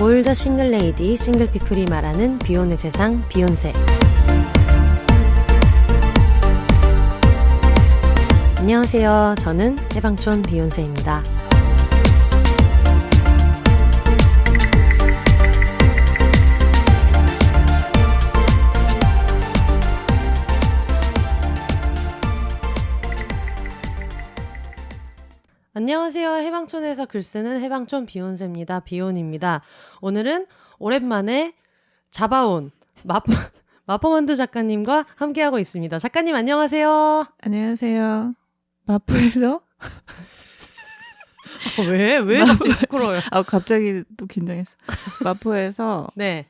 올더 싱글 레이디, 싱글 피플이 말하는 비혼의 세상, 비혼세. 안녕하세요. 저는 해방촌 비혼세입니다. 안녕하세요. 해방촌에서 글쓰는 해방촌 비혼세입니다. 비혼입니다. 오늘은 오랜만에 잡아온 마포만두 작가님과 함께하고 있습니다. 작가님 안녕하세요. 안녕하세요. 마포에서 왜 갑자기 부끄러워요? 갑자기 또 긴장했어. 마포에서 네.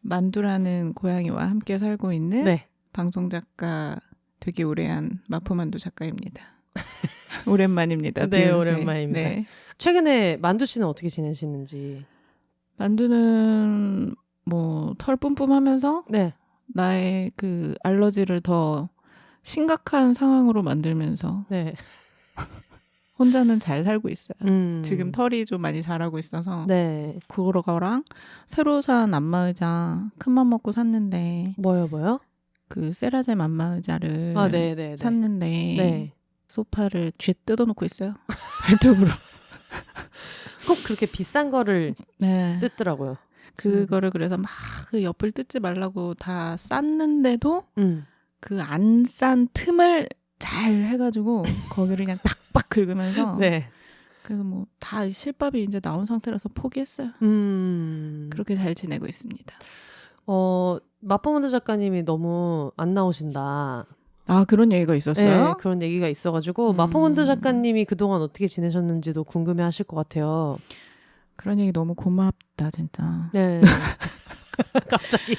만두라는 고양이와 함께 살고 있는 네. 방송 작가 되게 오래 한 마포만두 작가입니다. 오랜만입니다. 네, 비욘세. 오랜만입니다. 네. 최근에 만두 씨는 어떻게 지내시는지? 만두는 뭐 털 뿜뿜하면서 네. 나의 그 알러지를 더 심각한 상황으로 만들면서 네. 혼자는 잘 살고 있어요. 지금 털이 좀 많이 자라고 있어서 네. 그거랑 새로 산 안마의자 큰맘 먹고 샀는데 뭐요? 그 세라젬 안마의자를 네. 샀는데 네. 소파를 쥐 뜯어놓고 있어요. 발톱으로. 꼭 그렇게 비싼 거를 네. 뜯더라고요. 그거를 그래서 막 그 옆을 뜯지 말라고 다 쌌는데도 그 안 싼 틈을 잘 해가지고 거기를 그냥 팍팍 긁으면서 네. 그래서 뭐 다 실밥이 이제 나온 상태라서 포기했어요. 그렇게 잘 지내고 있습니다. 마포만두 작가님이 너무 안 나오신다. 아, 그런 얘기가 있었어요? 네, 그런 얘기가 있어가지고 마포만두 작가님이 그동안 어떻게 지내셨는지도 궁금해하실 것 같아요. 그런 얘기 너무 고맙다 진짜. 네. 갑자기.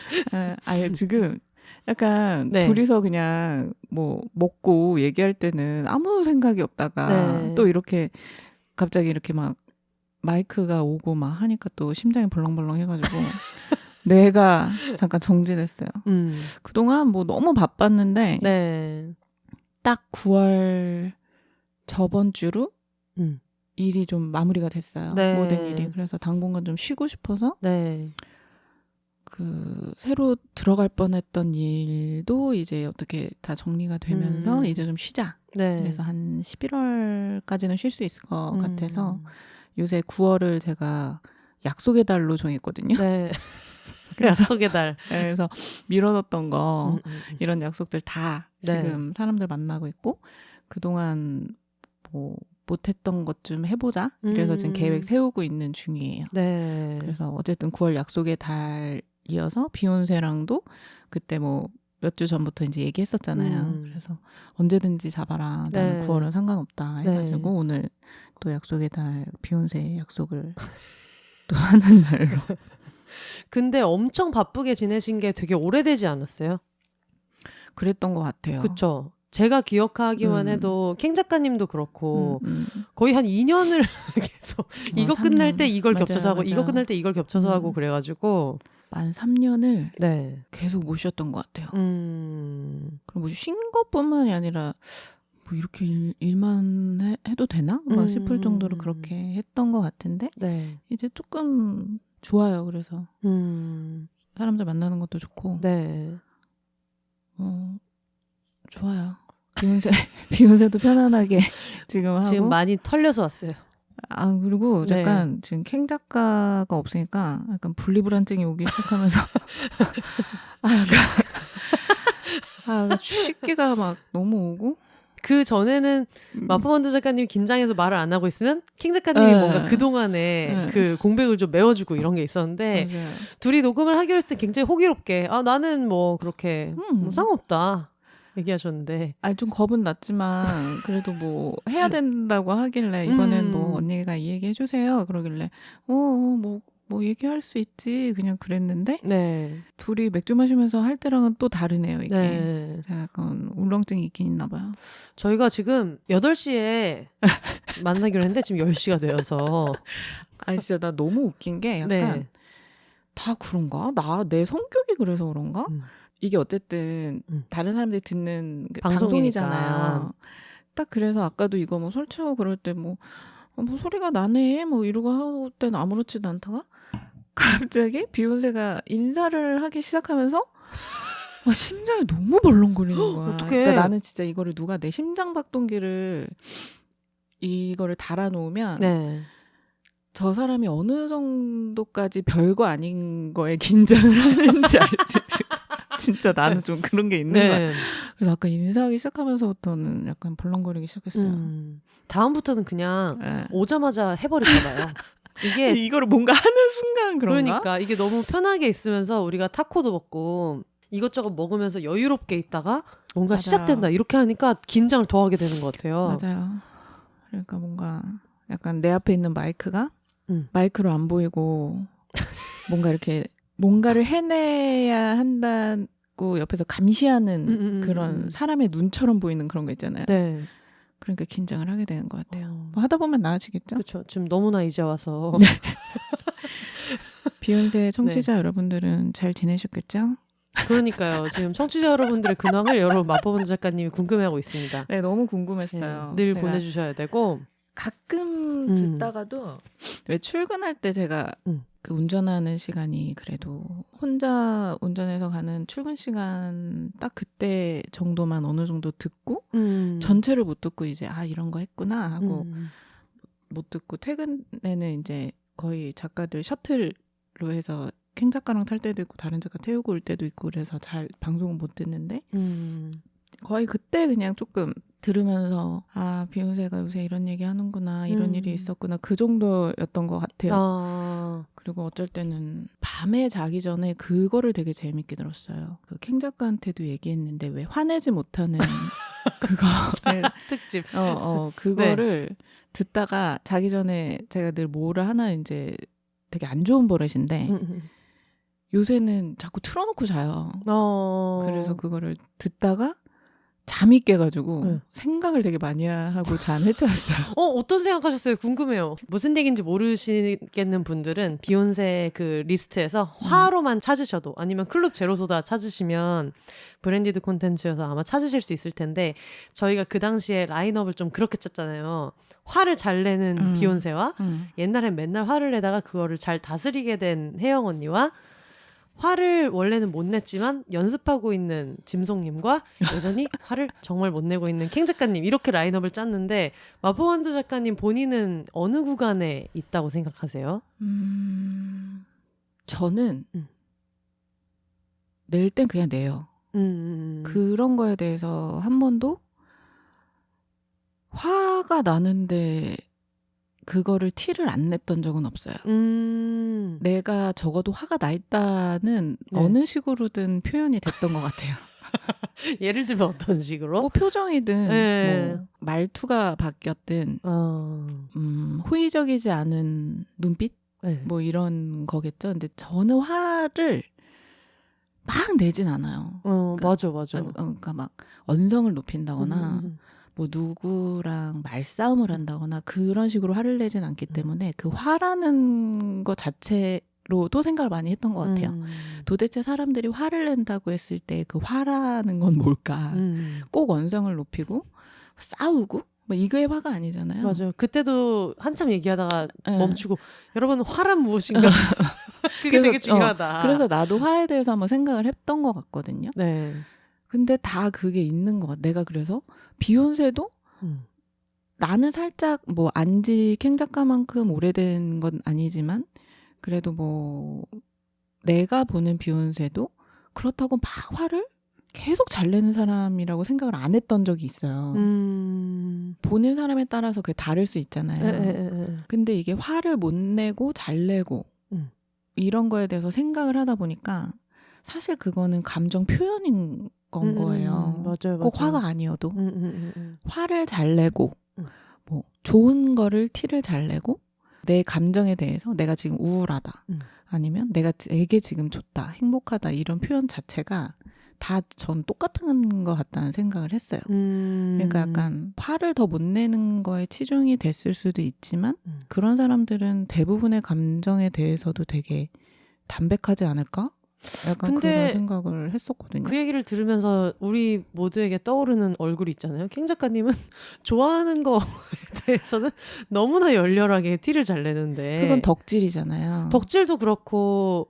아니 지금 약간 네. 둘이서 그냥 뭐 먹고 얘기할 때는 아무 생각이 없다가 네. 또 이렇게 갑자기 이렇게 막 마이크가 오고 막 하니까 또 심장이 벌렁벌렁 해가지고 뇌가 잠깐 정지됐어요. 그동안 뭐 너무 바빴는데 네. 딱 9월 저번 주로 일이 좀 마무리가 됐어요. 네. 모든 일이. 그래서 당분간 좀 쉬고 싶어서 네. 그 새로 들어갈 뻔했던 일도 이제 어떻게 다 정리가 되면서 이제 좀 쉬자. 네. 그래서 한 11월까지는 쉴 수 있을 것 같아서 요새 9월을 제가 약속의 달로 정했거든요. 네. 약속의 달. 그래서 미뤄뒀던 거 이런 약속들 다 네. 지금 사람들 만나고 있고 그동안 뭐 못했던 것 좀 해보자. 그래서 지금 계획 세우고 있는 중이에요. 네. 그래서 어쨌든 9월 약속의 달이어서 비욘세랑도 그때 뭐 몇 주 전부터 이제 얘기했었잖아요. 그래서 언제든지 잡아라. 나는 네. 9월은 상관없다 해가지고 네. 오늘 또 약속의 달 비욘세 약속을 또 하는 날로. 근데 엄청 바쁘게 지내신 게 되게 오래되지 않았어요? 그랬던 것 같아요. 그쵸. 제가 기억하기만 해도 캥 작가님도 그렇고 거의 한 2년을 계속 이거 끝날 때 이걸 맞아요, 겹쳐서 하고 맞아요. 이거 끝날 때 이걸 겹쳐서 하고 그래가지고 만 3년을 네. 계속 못 쉬었던 것 같아요. 음. 그리고 뭐 쉰 것뿐만이 아니라 뭐 이렇게 일만 해도 되나? 막 싶을 정도로 그렇게 했던 것 같은데 네. 이제 조금 좋아요. 그래서 사람들 만나는 것도 좋고 네. 좋아요. 비욘세도 편안하게 지금 하고 지금 많이 털려서 왔어요. 아 그리고 네. 약간 지금 캥 작가가 없으니까 약간 분리불안증이 오기 시작하면서 약간 취기가 막 너무 오고 그 전에는 마포만두 작가님이 긴장해서 말을 안 하고 있으면 캥 작가님이 네. 뭔가 그동안에 그 공백을 좀 메워주고 이런 게 있었는데 맞아요. 둘이 녹음을 하기로 했을 때 굉장히 호기롭게 나는 뭐 그렇게 뭐 상관없다 얘기하셨는데 아니 좀 겁은 났지만 그래도 뭐 해야 된다고 하길래 이번엔 뭐 언니가 이 얘기 해주세요 그러길래 뭐 얘기할 수 있지 그냥 그랬는데 네. 둘이 맥주 마시면서 할 때랑은 또 다르네요 이게. 네. 제가 약간 울렁증이 있긴 있나 봐요. 저희가 지금 8시에 만나기로 했는데 지금 10시가 되어서 아니 진짜 나 너무 웃긴 게 약간 네. 다 그런가? 내 성격이 그래서 그런가? 이게 어쨌든 다른 사람들이 듣는 그 방송이잖아요. 딱 그래서 아까도 이거 뭐 설치하고 그럴 때 뭐 소리가 나네 뭐 이러고 할 때는 아무렇지도 않다가 갑자기 비욘세가 인사를 하기 시작하면서 와, 심장이 너무 벌렁거리는 거야. 어떡해. 그러니까 나는 진짜 이거를 누가 내 심장 박동기를 이거를 달아놓으면 네. 저 사람이 어느 정도까지 별거 아닌 거에 긴장을 하는지 알 수 있을 진짜 나는 좀 그런 게 있는 거야. 그래서 아까 인사하기 시작하면서부터는 약간 벌렁거리기 시작했어요. 다음부터는 그냥 오자마자 해버릴까 봐요. 이게 이거를 뭔가 하는 순간 그런가? 그러니까 이게 너무 편하게 있으면서 우리가 타코도 먹고 이것저것 먹으면서 여유롭게 있다가 뭔가 맞아요. 시작된다 이렇게 하니까 긴장을 더 하게 되는 것 같아요. 맞아요. 그러니까 뭔가 약간 내 앞에 있는 마이크가 마이크로 안 보이고 뭔가 이렇게 뭔가를 해내야 한다고 옆에서 감시하는 그런 사람의 눈처럼 보이는 그런 거 있잖아요. 네. 그러니까 긴장을 하게 되는 것 같아요. 뭐 하다 보면 나아지겠죠? 그렇죠. 지금 너무나 이제 와서 비욘세 청취자 여러분들은 잘 지내셨겠죠? 그러니까요. 지금 청취자 여러분들의 근황을 여러분 마법원자 작가님이 궁금해하고 있습니다. 네, 너무 궁금했어요. 늘 보내주셔야 되고 가끔 듣다가도 왜 출근할 때 제가 그 운전하는 시간이 그래도 혼자 운전해서 가는 출근 시간 딱 그때 정도만 어느 정도 듣고 전체를 못 듣고 이제 아 이런 거 했구나 하고 못 듣고 퇴근에는 이제 거의 작가들 셔틀로 해서 캥 작가랑 탈 때도 있고 다른 작가 태우고 올 때도 있고 그래서 잘 방송은 못 듣는데 거의 그때 그냥 조금 들으면서 아 비욘세가 요새 이런 얘기 하는구나 이런 일이 있었구나 그 정도였던 것 같아요. 그리고 어쩔 때는 밤에 자기 전에 그거를 되게 재밌게 들었어요. 그 캥 작가한테도 얘기했는데 왜 화내지 못하는 그거를 특집 그거를 듣다가 자기 전에 제가 늘 뭐를 하나 이제 되게 안 좋은 버릇인데 요새는 자꾸 틀어놓고 자요. 그래서 그거를 듣다가 잠이 깨가지고 생각을 되게 많이 하고 잔 해체했어요. 어떤 생각하셨어요? 궁금해요. 무슨 얘기인지 모르시겠는 분들은 비욘세 그 리스트에서 화로만 찾으셔도 아니면 클럽 제로소다 찾으시면 브랜디드 콘텐츠여서 아마 찾으실 수 있을 텐데 저희가 그 당시에 라인업을 좀 그렇게 짰잖아요. 화를 잘 내는 비욘세와 옛날엔 맨날 화를 내다가 그거를 잘 다스리게 된 혜영 언니와 화를 원래는 못 냈지만 연습하고 있는 짐송님과 여전히 화를 정말 못 내고 있는 캥 작가님 이렇게 라인업을 짰는데 마법원자 작가님 본인은 어느 구간에 있다고 생각하세요? 저는 낼 땐 그냥 내요. 그런 거에 대해서 한 번도 화가 나는데 그거를 티를 안 냈던 적은 없어요. 내가 적어도 화가 나 있다는 어느 식으로든 표현이 됐던 것 같아요. 예를 들면 어떤 식으로? 뭐 표정이든 뭐 말투가 바뀌었든 호의적이지 않은 눈빛? 뭐 이런 거겠죠. 근데 저는 화를 막 내진 않아요. 맞아. 그러니까 막 언성을 높인다거나 뭐 누구랑 말싸움을 한다거나 그런 식으로 화를 내진 않기 때문에 그 화라는 것 자체로도 생각을 많이 했던 것 같아요. 도대체 사람들이 화를 낸다고 했을 때 그 화라는 건 뭘까? 꼭 언성을 높이고 싸우고 뭐 이거의 화가 아니잖아요. 맞아요. 그때도 한참 얘기하다가 멈추고 여러분 화란 무엇인가? 그게 되게 중요하다. 그래서 나도 화에 대해서 한번 생각을 했던 것 같거든요. 네. 근데 다 그게 있는 것 같아. 내가 그래서 비욘세도 나는 살짝 뭐 안지 캥 작가만큼 오래된 건 아니지만 그래도 뭐 내가 보는 비욘세도 그렇다고 막 화를 계속 잘 내는 사람이라고 생각을 안 했던 적이 있어요. 보는 사람에 따라서 그게 다를 수 있잖아요. 근데 이게 화를 못 내고 잘 내고 이런 거에 대해서 생각을 하다 보니까 사실 그거는 감정 표현인 건 거예요. 맞아요. 꼭 화가 아니어도 화를 잘 내고 뭐 좋은 거를 티를 잘 내고 내 감정에 대해서 내가 지금 우울하다 아니면 내가 되게 지금 좋다 행복하다 이런 표현 자체가 다 전 똑같은 것 같다는 생각을 했어요. 그러니까 약간 화를 더 못 내는 거에 치중이 됐을 수도 있지만 그런 사람들은 대부분의 감정에 대해서도 되게 담백하지 않을까? 약간 근데 그런 생각을 했었거든요. 그 얘기를 들으면서 우리 모두에게 떠오르는 얼굴이 있잖아요. 캥 작가님은 좋아하는 거에 대해서는 너무나 열렬하게 티를 잘 내는데 그건 덕질이잖아요. 덕질도 그렇고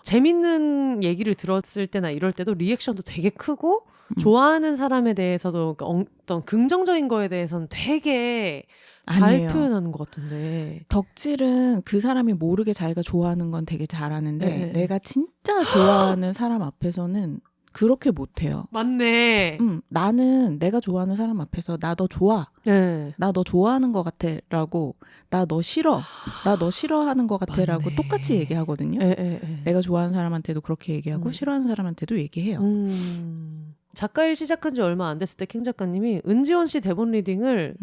재밌는 얘기를 들었을 때나 이럴 때도 리액션도 되게 크고 좋아하는 사람에 대해서도 어떤 긍정적인 거에 대해서는 되게 잘 아니에요. 표현하는 것 같은데 덕질은 그 사람이 모르게 자기가 좋아하는 건 되게 잘하는데 네. 내가 진짜 좋아하는 사람 앞에서는 그렇게 못해요. 맞네. 나는 내가 좋아하는 사람 앞에서 나 너 좋아. 네. 나 너 좋아하는 것 같아 라고 나 너 싫어. 나 너 싫어하는 것 같아 라고 맞네. 똑같이 얘기하거든요. 내가 좋아하는 사람한테도 그렇게 얘기하고 싫어하는 사람한테도 얘기해요. 작가일 시작한 지 얼마 안 됐을 때 캥 작가님이 은지원 씨 대본 리딩을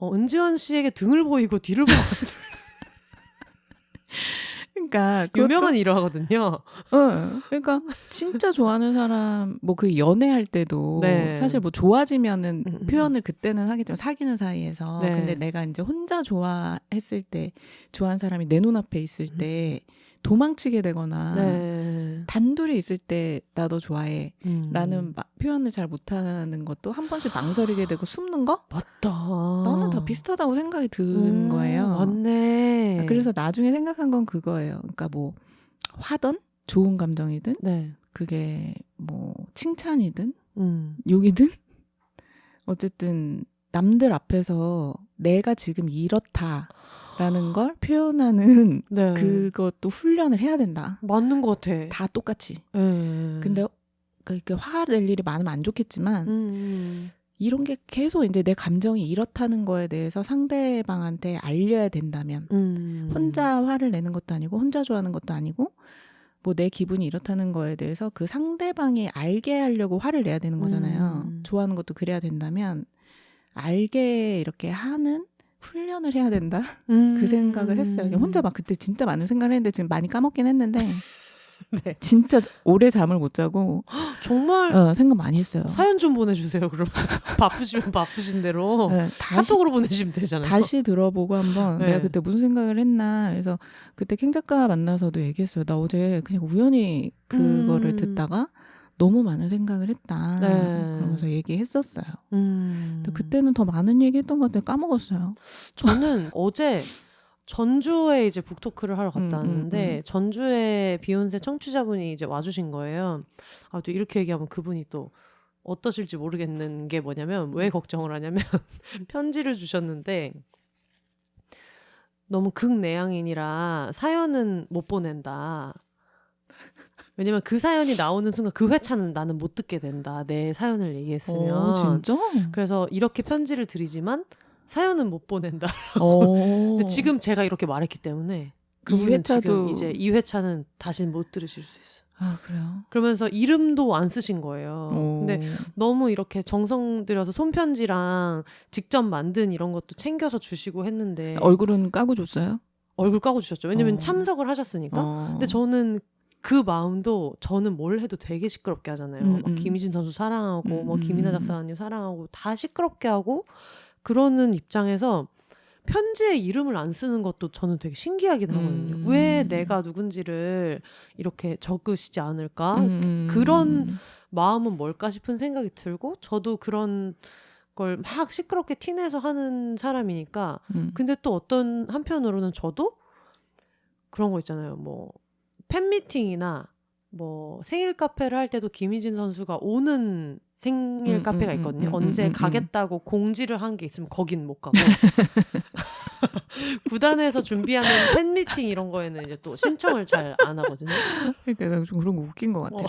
은지원 씨에게 등을 보이고 뒤를 보고 그러니까 유명한 일화거든요. 그러니까 진짜 좋아하는 사람 뭐 그 연애할 때도 네. 사실 뭐 좋아지면은 표현을 그때는 하겠지만 사귀는 사이에서 네. 근데 내가 이제 혼자 좋아했을 때 좋아하는 사람이 내 눈앞에 있을 때 도망치게 되거나 네. 단둘이 있을 때 나 너 좋아해 라는 표현을 잘 못하는 것도 한 번씩 망설이게 되고 숨는 거? 맞다. 너는 다 비슷하다고 생각이 드는 거예요. 맞네. 그래서 나중에 생각한 건 그거예요. 그러니까 뭐 화든 좋은 감정이든 네. 그게 뭐 칭찬이든 욕이든 어쨌든 남들 앞에서 내가 지금 이렇다라는 걸 표현하는 네. 그것도 훈련을 해야 된다. 맞는 것 같아. 다 똑같이. 네. 근데 그렇게 화낼 일이 많으면 안 좋겠지만 이런 게 계속 이제 내 감정이 이렇다는 거에 대해서 상대방한테 알려야 된다면 혼자 화를 내는 것도 아니고 혼자 좋아하는 것도 아니고 뭐 내 기분이 이렇다는 거에 대해서 그 상대방이 알게 하려고 화를 내야 되는 거잖아요. 좋아하는 것도 그래야 된다면 알게 이렇게 하는 훈련을 해야 된다. 그 생각을 했어요. 혼자 막 그때 진짜 많은 생각을 했는데 지금 많이 까먹긴 했는데 네. 진짜 오래 잠을 못 자고 정말 생각 많이 했어요. 사연 좀 보내주세요. 그럼 바쁘시면 바쁘신 대로 카톡으로 보내시면 되잖아요. 다시 들어보고 한번 네. 내가 그때 무슨 생각을 했나. 그래서 그때 캥 작가 만나서도 얘기했어요. 나 어제 그냥 우연히 그거를 듣다가 너무 많은 생각을 했다. 네. 그러면서 얘기했었어요. 근데 그때는 더 많은 얘기했던 것 같아요. 까먹었어요. 저는 어제 전주에 이제 북토크를 하러 갔다 왔는데 전주에 비욘세 청취자분이 이제 와주신 거예요. 아, 또 이렇게 얘기하면 그분이 또 어떠실지 모르겠는 게 뭐냐면 왜 걱정을 하냐면 편지를 주셨는데 너무 극내향인이라 사연은 못 보낸다. 왜냐면 그 사연이 나오는 순간 그 회차는 나는 못 듣게 된다. 내 사연을 얘기했으면. 진짜? 그래서 이렇게 편지를 드리지만 사연은 못 보낸다. 근데 지금 제가 이렇게 말했기 때문에 그분은 지금 이제 2회차는 다시 못 들으실 수 있어요. 아, 그래요? 그러면서 이름도 안 쓰신 거예요. 근데 너무 이렇게 정성 들여서 손편지랑 직접 만든 이런 것도 챙겨서 주시고 했는데 얼굴은 까고 줬어요? 얼굴 까고 주셨죠. 왜냐면 참석을 하셨으니까. 근데 저는 그 마음도 저는 뭘 해도 되게 시끄럽게 하잖아요. 막 김희진 선수 사랑하고 뭐 김이나 작사님 사랑하고 다 시끄럽게 하고 그러는 입장에서 편지에 이름을 안 쓰는 것도 저는 되게 신기하긴 하거든요. 왜 내가 누군지를 이렇게 적으시지 않을까? 그런 마음은 뭘까 싶은 생각이 들고 저도 그런 걸 막 시끄럽게 티내서 하는 사람이니까 근데 또 어떤 한편으로는 저도 그런 거 있잖아요. 뭐 팬미팅이나 뭐 생일 카페를 할 때도 김희진 선수가 오는 생일 카페가 있거든요. 언제 가겠다고 공지를 한 게 있으면 거긴 못 가고 구단에서 준비하는 팬미팅 이런 거에는 이제 또 신청을 잘 안 하거든요. 그러니까 좀 그런 거 웃긴 것 같아요.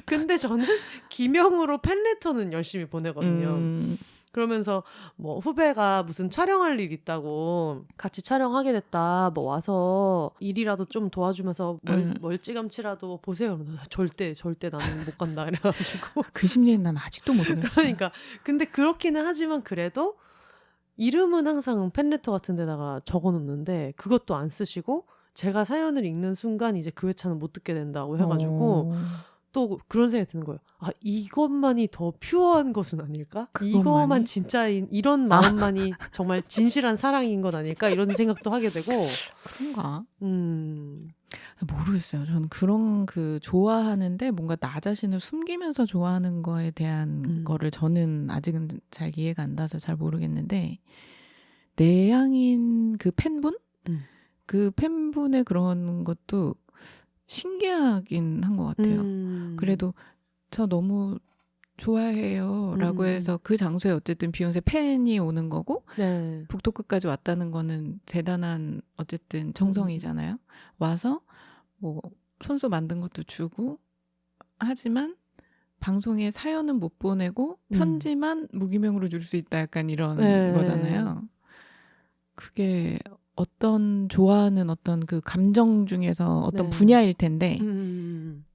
근데 저는 기명으로 팬레터는 열심히 보내거든요. 그러면서 뭐 후배가 무슨 촬영할 일 있다고 같이 촬영하게 됐다. 뭐 와서 일이라도 좀 도와주면서 멀찌감치라도 보세요. 그러면 절대 나는 못 간다. 이래가지고 그 심리는 난 아직도 모르겠어요. 그러니까 근데 그렇기는 하지만 그래도 이름은 항상 팬레터 같은 데다가 적어놓는데 그것도 안 쓰시고 제가 사연을 읽는 순간 이제 그 회차는 못 듣게 된다고 해가지고 또 그런 생각이 드는 거예요. 아, 이것만이 더 퓨어한 것은 아닐까? 이거만 진짜 이런 마음만이 정말 진실한 사랑인 건 아닐까? 이런 생각도 하게 되고 그런가? 모르겠어요. 저는 그런 좋아하는데 뭔가 나 자신을 숨기면서 좋아하는 거에 대한 거를 저는 아직은 잘 이해가 안 가서 잘 모르겠는데 내향인 그 팬분? 그 팬분의 그런 것도 신기하긴 한 것 같아요. 그래도 저 너무 좋아해요 라고 해서 그 장소에 어쨌든 비욘세 팬이 오는 거고 네. 북토 끝까지 왔다는 거는 대단한 어쨌든 정성이잖아요. 와서 뭐 손수 만든 것도 주고 하지만 방송에 사연은 못 보내고 편지만 무기명으로 줄 수 있다 약간 이런 네. 거잖아요. 그게 어떤 좋아하는 어떤 그 감정 중에서 어떤 네. 분야일 텐데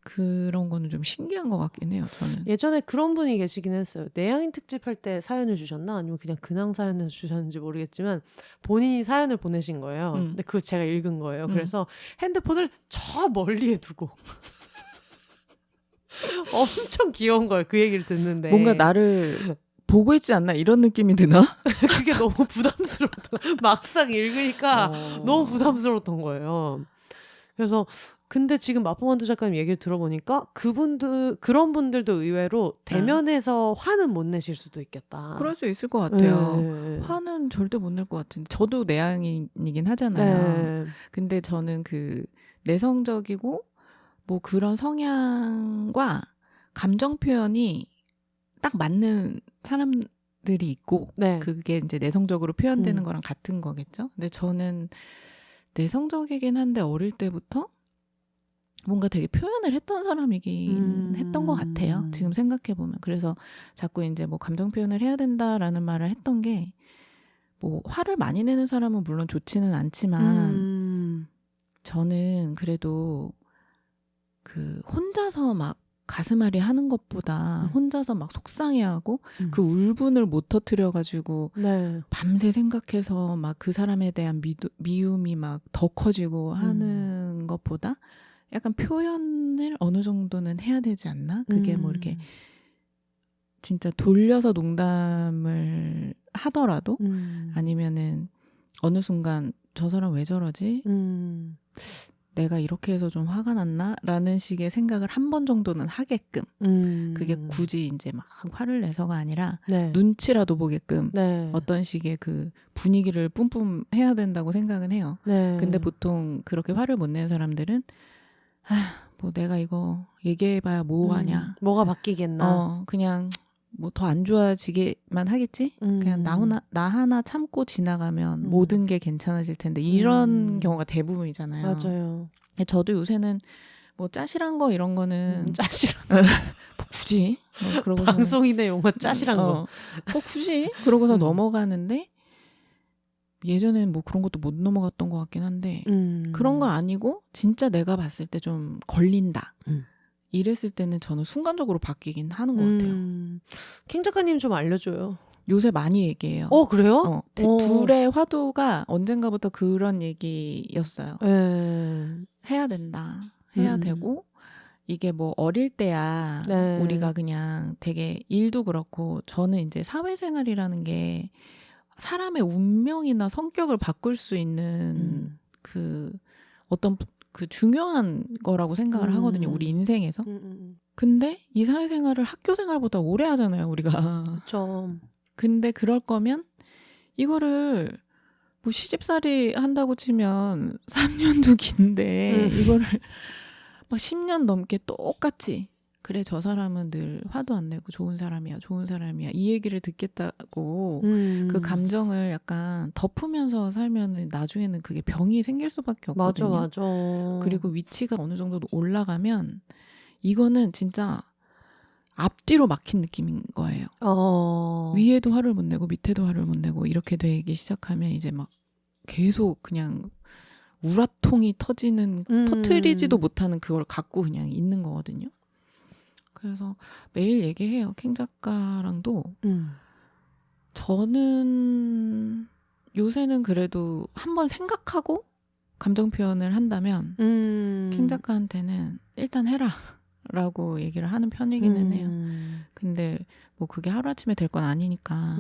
그런 거는 좀 신기한 것 같긴 해요. 저는 예전에 그런 분이 계시긴 했어요. 내향인 특집 할 때 사연을 주셨나 아니면 그냥 근황 사연을 주셨는지 모르겠지만 본인이 사연을 보내신 거예요. 근데 그거 제가 읽은 거예요. 그래서 핸드폰을 저 멀리에 두고 엄청 귀여운 거예요. 그 얘기를 듣는데 뭔가 나를 보고 있지 않나 이런 느낌이 드나? 그게 너무 부담스럽다. 막상 읽으니까 너무 부담스러웠던 거예요. 그래서 근데 지금 마포만두 작가님 얘기를 들어보니까 그런 분들도 의외로 대면에서 화는 못 내실 수도 있겠다. 그럴 수 있을 것 같아요. 화는 절대 못 낼 것 같은데 저도 내향인이긴 하잖아요. 근데 저는 그 내성적이고 뭐 그런 성향과 감정 표현이 딱 맞는 사람들이 있고 그게 이제 내성적으로 표현되는 거랑 같은 거겠죠. 근데 저는 내성적이긴 한데 어릴 때부터 뭔가 되게 표현을 했던 사람이긴 했던 것 같아요. 지금 생각해보면. 그래서 자꾸 이제 뭐 감정 표현을 해야 된다라는 말을 했던 게 뭐 화를 많이 내는 사람은 물론 좋지는 않지만 저는 그래도 그 혼자서 막 가슴앓이 하는 것보다 혼자서 막 속상해하고 그 울분을 못 터뜨려가지고 밤새 생각해서 막 그 사람에 대한 미움이 막 더 커지고 하는 것보다 약간 표현을 어느 정도는 해야 되지 않나? 그게 뭐 이렇게 진짜 돌려서 농담을 하더라도 아니면은 어느 순간 저 사람 왜 저러지? 내가 이렇게 해서 좀 화가 났나? 라는 식의 생각을 한 번 정도는 하게끔 그게 굳이 이제 막 화를 내서가 아니라 눈치라도 보게끔 어떤 식의 그 분위기를 뿜뿜 해야 된다고 생각은 해요. 근데 보통 그렇게 화를 못 내는 사람들은 뭐 내가 이거 얘기해봐야 뭐 하냐. 뭐가 바뀌겠나. 그냥 뭐 더 안 좋아지게만 하겠지? 그냥 나 하나 참고 지나가면 모든 게 괜찮아질 텐데 이런 경우가 대부분이잖아요. 맞아요. 저도 요새는 뭐 짜실한 거 이런 거는 짜실한 뭐 굳이 뭐 그러고서 방송인의 용어 짜실한 거. 뭐 굳이 그러고서 넘어가는데 예전에는 뭐 그런 것도 못 넘어갔던 것 같긴 한데 그런 거 아니고 진짜 내가 봤을 때 좀 걸린다. 이랬을 때는 저는 순간적으로 바뀌긴 하는 것 같아요. 캥 작가님 좀 알려줘요. 요새 많이 얘기해요. 그래요? 둘의 화두가 언젠가부터 그런 얘기였어요. 해야 된다. 해야 되고 이게 뭐 어릴 때야 우리가 그냥 되게 일도 그렇고 저는 이제 사회생활이라는 게 사람의 운명이나 성격을 바꿀 수 있는 그 어떤 그 중요한 거라고 생각을 하거든요. 우리 인생에서. 근데 이 사회생활을 학교생활보다 오래 하잖아요. 우리가. 그렇죠. 근데 그럴 거면 이거를 뭐 시집살이 한다고 치면 3년도 긴데 이거를 막 10년 넘게 똑같이 그래 저 사람은 늘 화도 안 내고 좋은 사람이야 이 얘기를 듣겠다고 그 감정을 약간 덮으면서 살면 나중에는 그게 병이 생길 수밖에 없거든요. 맞아. 그리고 위치가 어느 정도 올라가면 이거는 진짜 앞뒤로 막힌 느낌인 거예요. 위에도 화를 못 내고 밑에도 화를 못 내고 이렇게 되기 시작하면 이제 막 계속 그냥 우라통이 터지는 터트리지도 못하는 그걸 갖고 그냥 있는 거거든요. 그래서 매일 얘기해요. 캥 작가랑도. 저는 요새는 그래도 한번 생각하고 감정 표현을 한다면 캥 작가한테는 일단 해라 라고 얘기를 하는 편이기는 해요. 근데 뭐 그게 하루아침에 될 건 아니니까.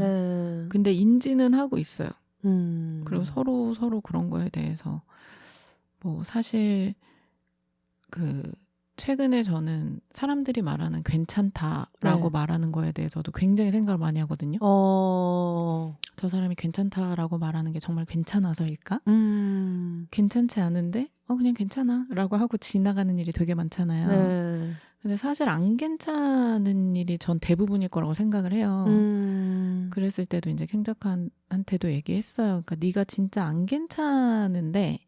근데 인지는 하고 있어요. 그리고 서로 그런 거에 대해서 뭐 사실 최근에 저는 사람들이 말하는 괜찮다라고 말하는 거에 대해서도 굉장히 생각을 많이 하거든요. 저 사람이 괜찮다라고 말하는 게 정말 괜찮아서일까? 괜찮지 않은데 그냥 괜찮아 라고 하고 지나가는 일이 되게 많잖아요. 네. 근데 사실 안 괜찮은 일이 전 대부분일 거라고 생각을 해요. 그랬을 때도 이제 캥작한테도 얘기했어요. 그러니까 네가 진짜 안 괜찮은데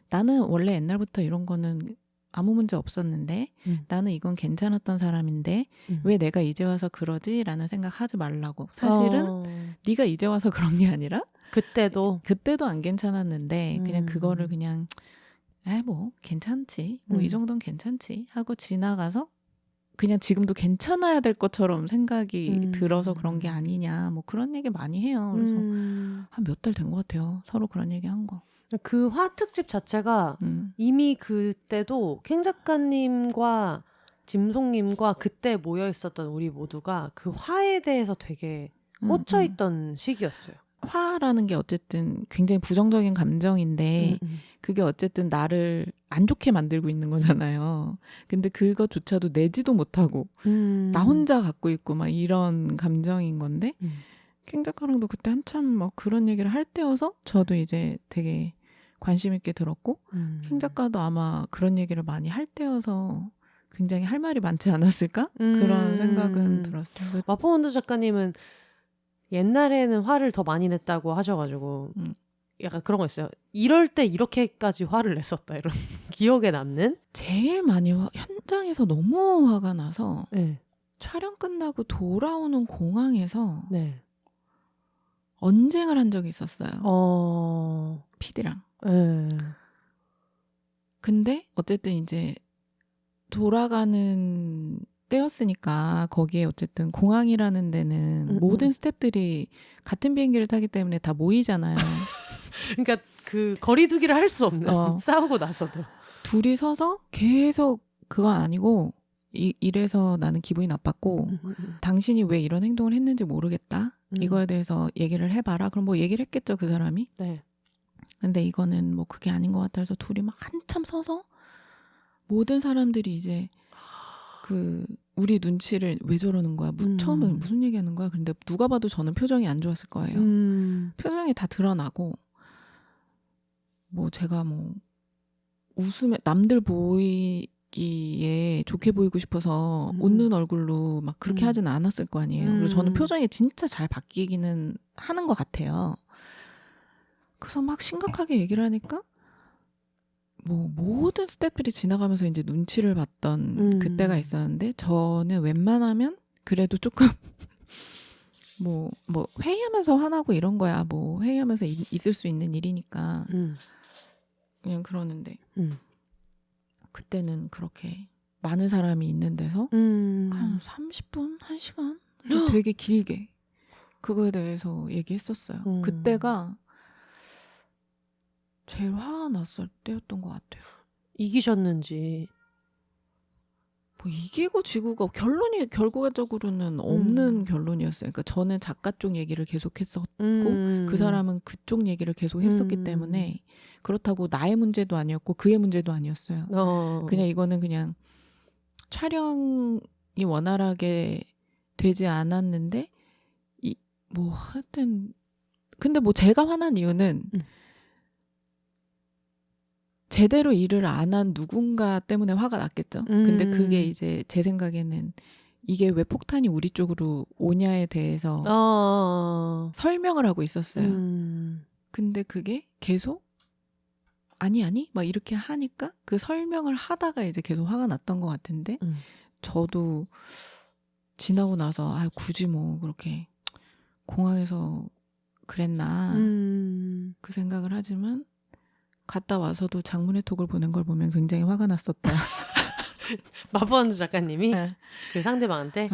나는 원래 옛날부터 이런 거는 아무 문제 없었는데 나는 이건 괜찮았던 사람인데 왜 내가 이제 와서 그러지? 라는 생각하지 말라고. 사실은 네가 이제 와서 그런 게 아니라 그때도 안 괜찮았는데 그냥 그거를 그냥 뭐 괜찮지. 뭐 이 정도는 괜찮지 하고 지나가서 그냥 지금도 괜찮아야 될 것처럼 생각이 들어서 그런 게 아니냐. 뭐 그런 얘기 많이 해요. 그래서 한 몇 달 된 것 같아요. 서로 그런 얘기 한 거. 그 화 특집 자체가 이미 그때도 캥 작가님과 짐송님과 그때 모여 있었던 우리 모두가 그 화에 대해서 되게 꽂혀 있던 시기였어요. 화라는 게 어쨌든 굉장히 부정적인 감정인데 그게 어쨌든 나를 안 좋게 만들고 있는 거잖아요. 근데 그것조차도 내지도 못하고 나 혼자 갖고 있고 막 이런 감정인 건데 캥 작가랑도 그때 한참 막 그런 얘기를 할 때여서 저도 이제 되게 관심 있게 들었고 캥 작가도 아마 그런 얘기를 많이 할 때여서 굉장히 할 말이 많지 않았을까? 그런 생각은 들었어요. 마포원두 작가님은 옛날에는 화를 더 많이 냈다고 하셔가지고 약간 그런 거 있어요. 이럴 때 이렇게까지 화를 냈었다 이런 기억에 남는? 제일 많이 현장에서 너무 화가 나서 네. 촬영 끝나고 돌아오는 공항에서 네. 언쟁을 한 적이 있었어요. PD랑. 네. 근데 어쨌든 이제 돌아가는 때였으니까 거기에 어쨌든 공항이라는 데는 모든 스태프들이 같은 비행기를 타기 때문에 다 모이잖아요. 그러니까 그 거리두기를 할 수 없는 싸우고 나서도 둘이 서서 계속 그건 아니고 이래서 나는 기분이 나빴고 당신이 왜 이런 행동을 했는지 모르겠다. 이거에 대해서 얘기를 해봐라. 그럼 뭐 얘기를 했겠죠 그 사람이. 네. 근데 이거는 뭐 그게 아닌 것 같아 해서 둘이 막 한참 서서 모든 사람들이 이제 우리 눈치를 왜 저러는 거야? 처음에 무슨 얘기하는 거야? 근데 누가 봐도 저는 표정이 안 좋았을 거예요. 표정이 다 드러나고 뭐 제가 뭐 웃으면 남들 보이기에 좋게 보이고 싶어서 웃는 얼굴로 막 그렇게 하진 않았을 거 아니에요. 그리고 저는 표정이 진짜 잘 바뀌기는 하는 것 같아요. 그래서 막 심각하게 얘기를 하니까 뭐 모든 스태프들이 지나가면서 이제 눈치를 봤던 그때가 있었는데 저는 웬만하면 그래도 조금 뭐 회의하면서 화나고 이런 거야. 뭐 회의하면서 있을 수 있는 일이니까 그냥 그러는데 그때는 그렇게 많은 사람이 있는 데서 한 30분? 1시간? 되게 길게 그거에 대해서 얘기했었어요. 그때가 제일 화가 났을 때였던 것 같아요. 이기셨는지. 뭐 이기고 지고가 결과적으로는 없는 결론이었어요. 그러니까 저는 작가 쪽 얘기를 계속 했었고 그 사람은 그쪽 얘기를 계속 했었기 때문에 그렇다고 나의 문제도 아니었고 그의 문제도 아니었어요. 그냥 이거는 그냥 촬영이 원활하게 되지 않았는데 뭐 하여튼 근데 뭐 제가 화난 이유는 제대로 일을 안 한 누군가 때문에 화가 났겠죠. 근데 그게 이제 제 생각에는 이게 왜 폭탄이 우리 쪽으로 오냐에 대해서 설명을 하고 있었어요. 근데 그게 계속 아니 막 이렇게 하니까 그 설명을 하다가 이제 계속 화가 났던 것 같은데 저도 지나고 나서 굳이 뭐 그렇게 공항에서 그랬나 그 생각을 하지만 갔다 와서도 장문의 톡을 보낸 걸 보면 굉장히 화가 났었다. 마포원두 작가님이 네. 그 상대방한테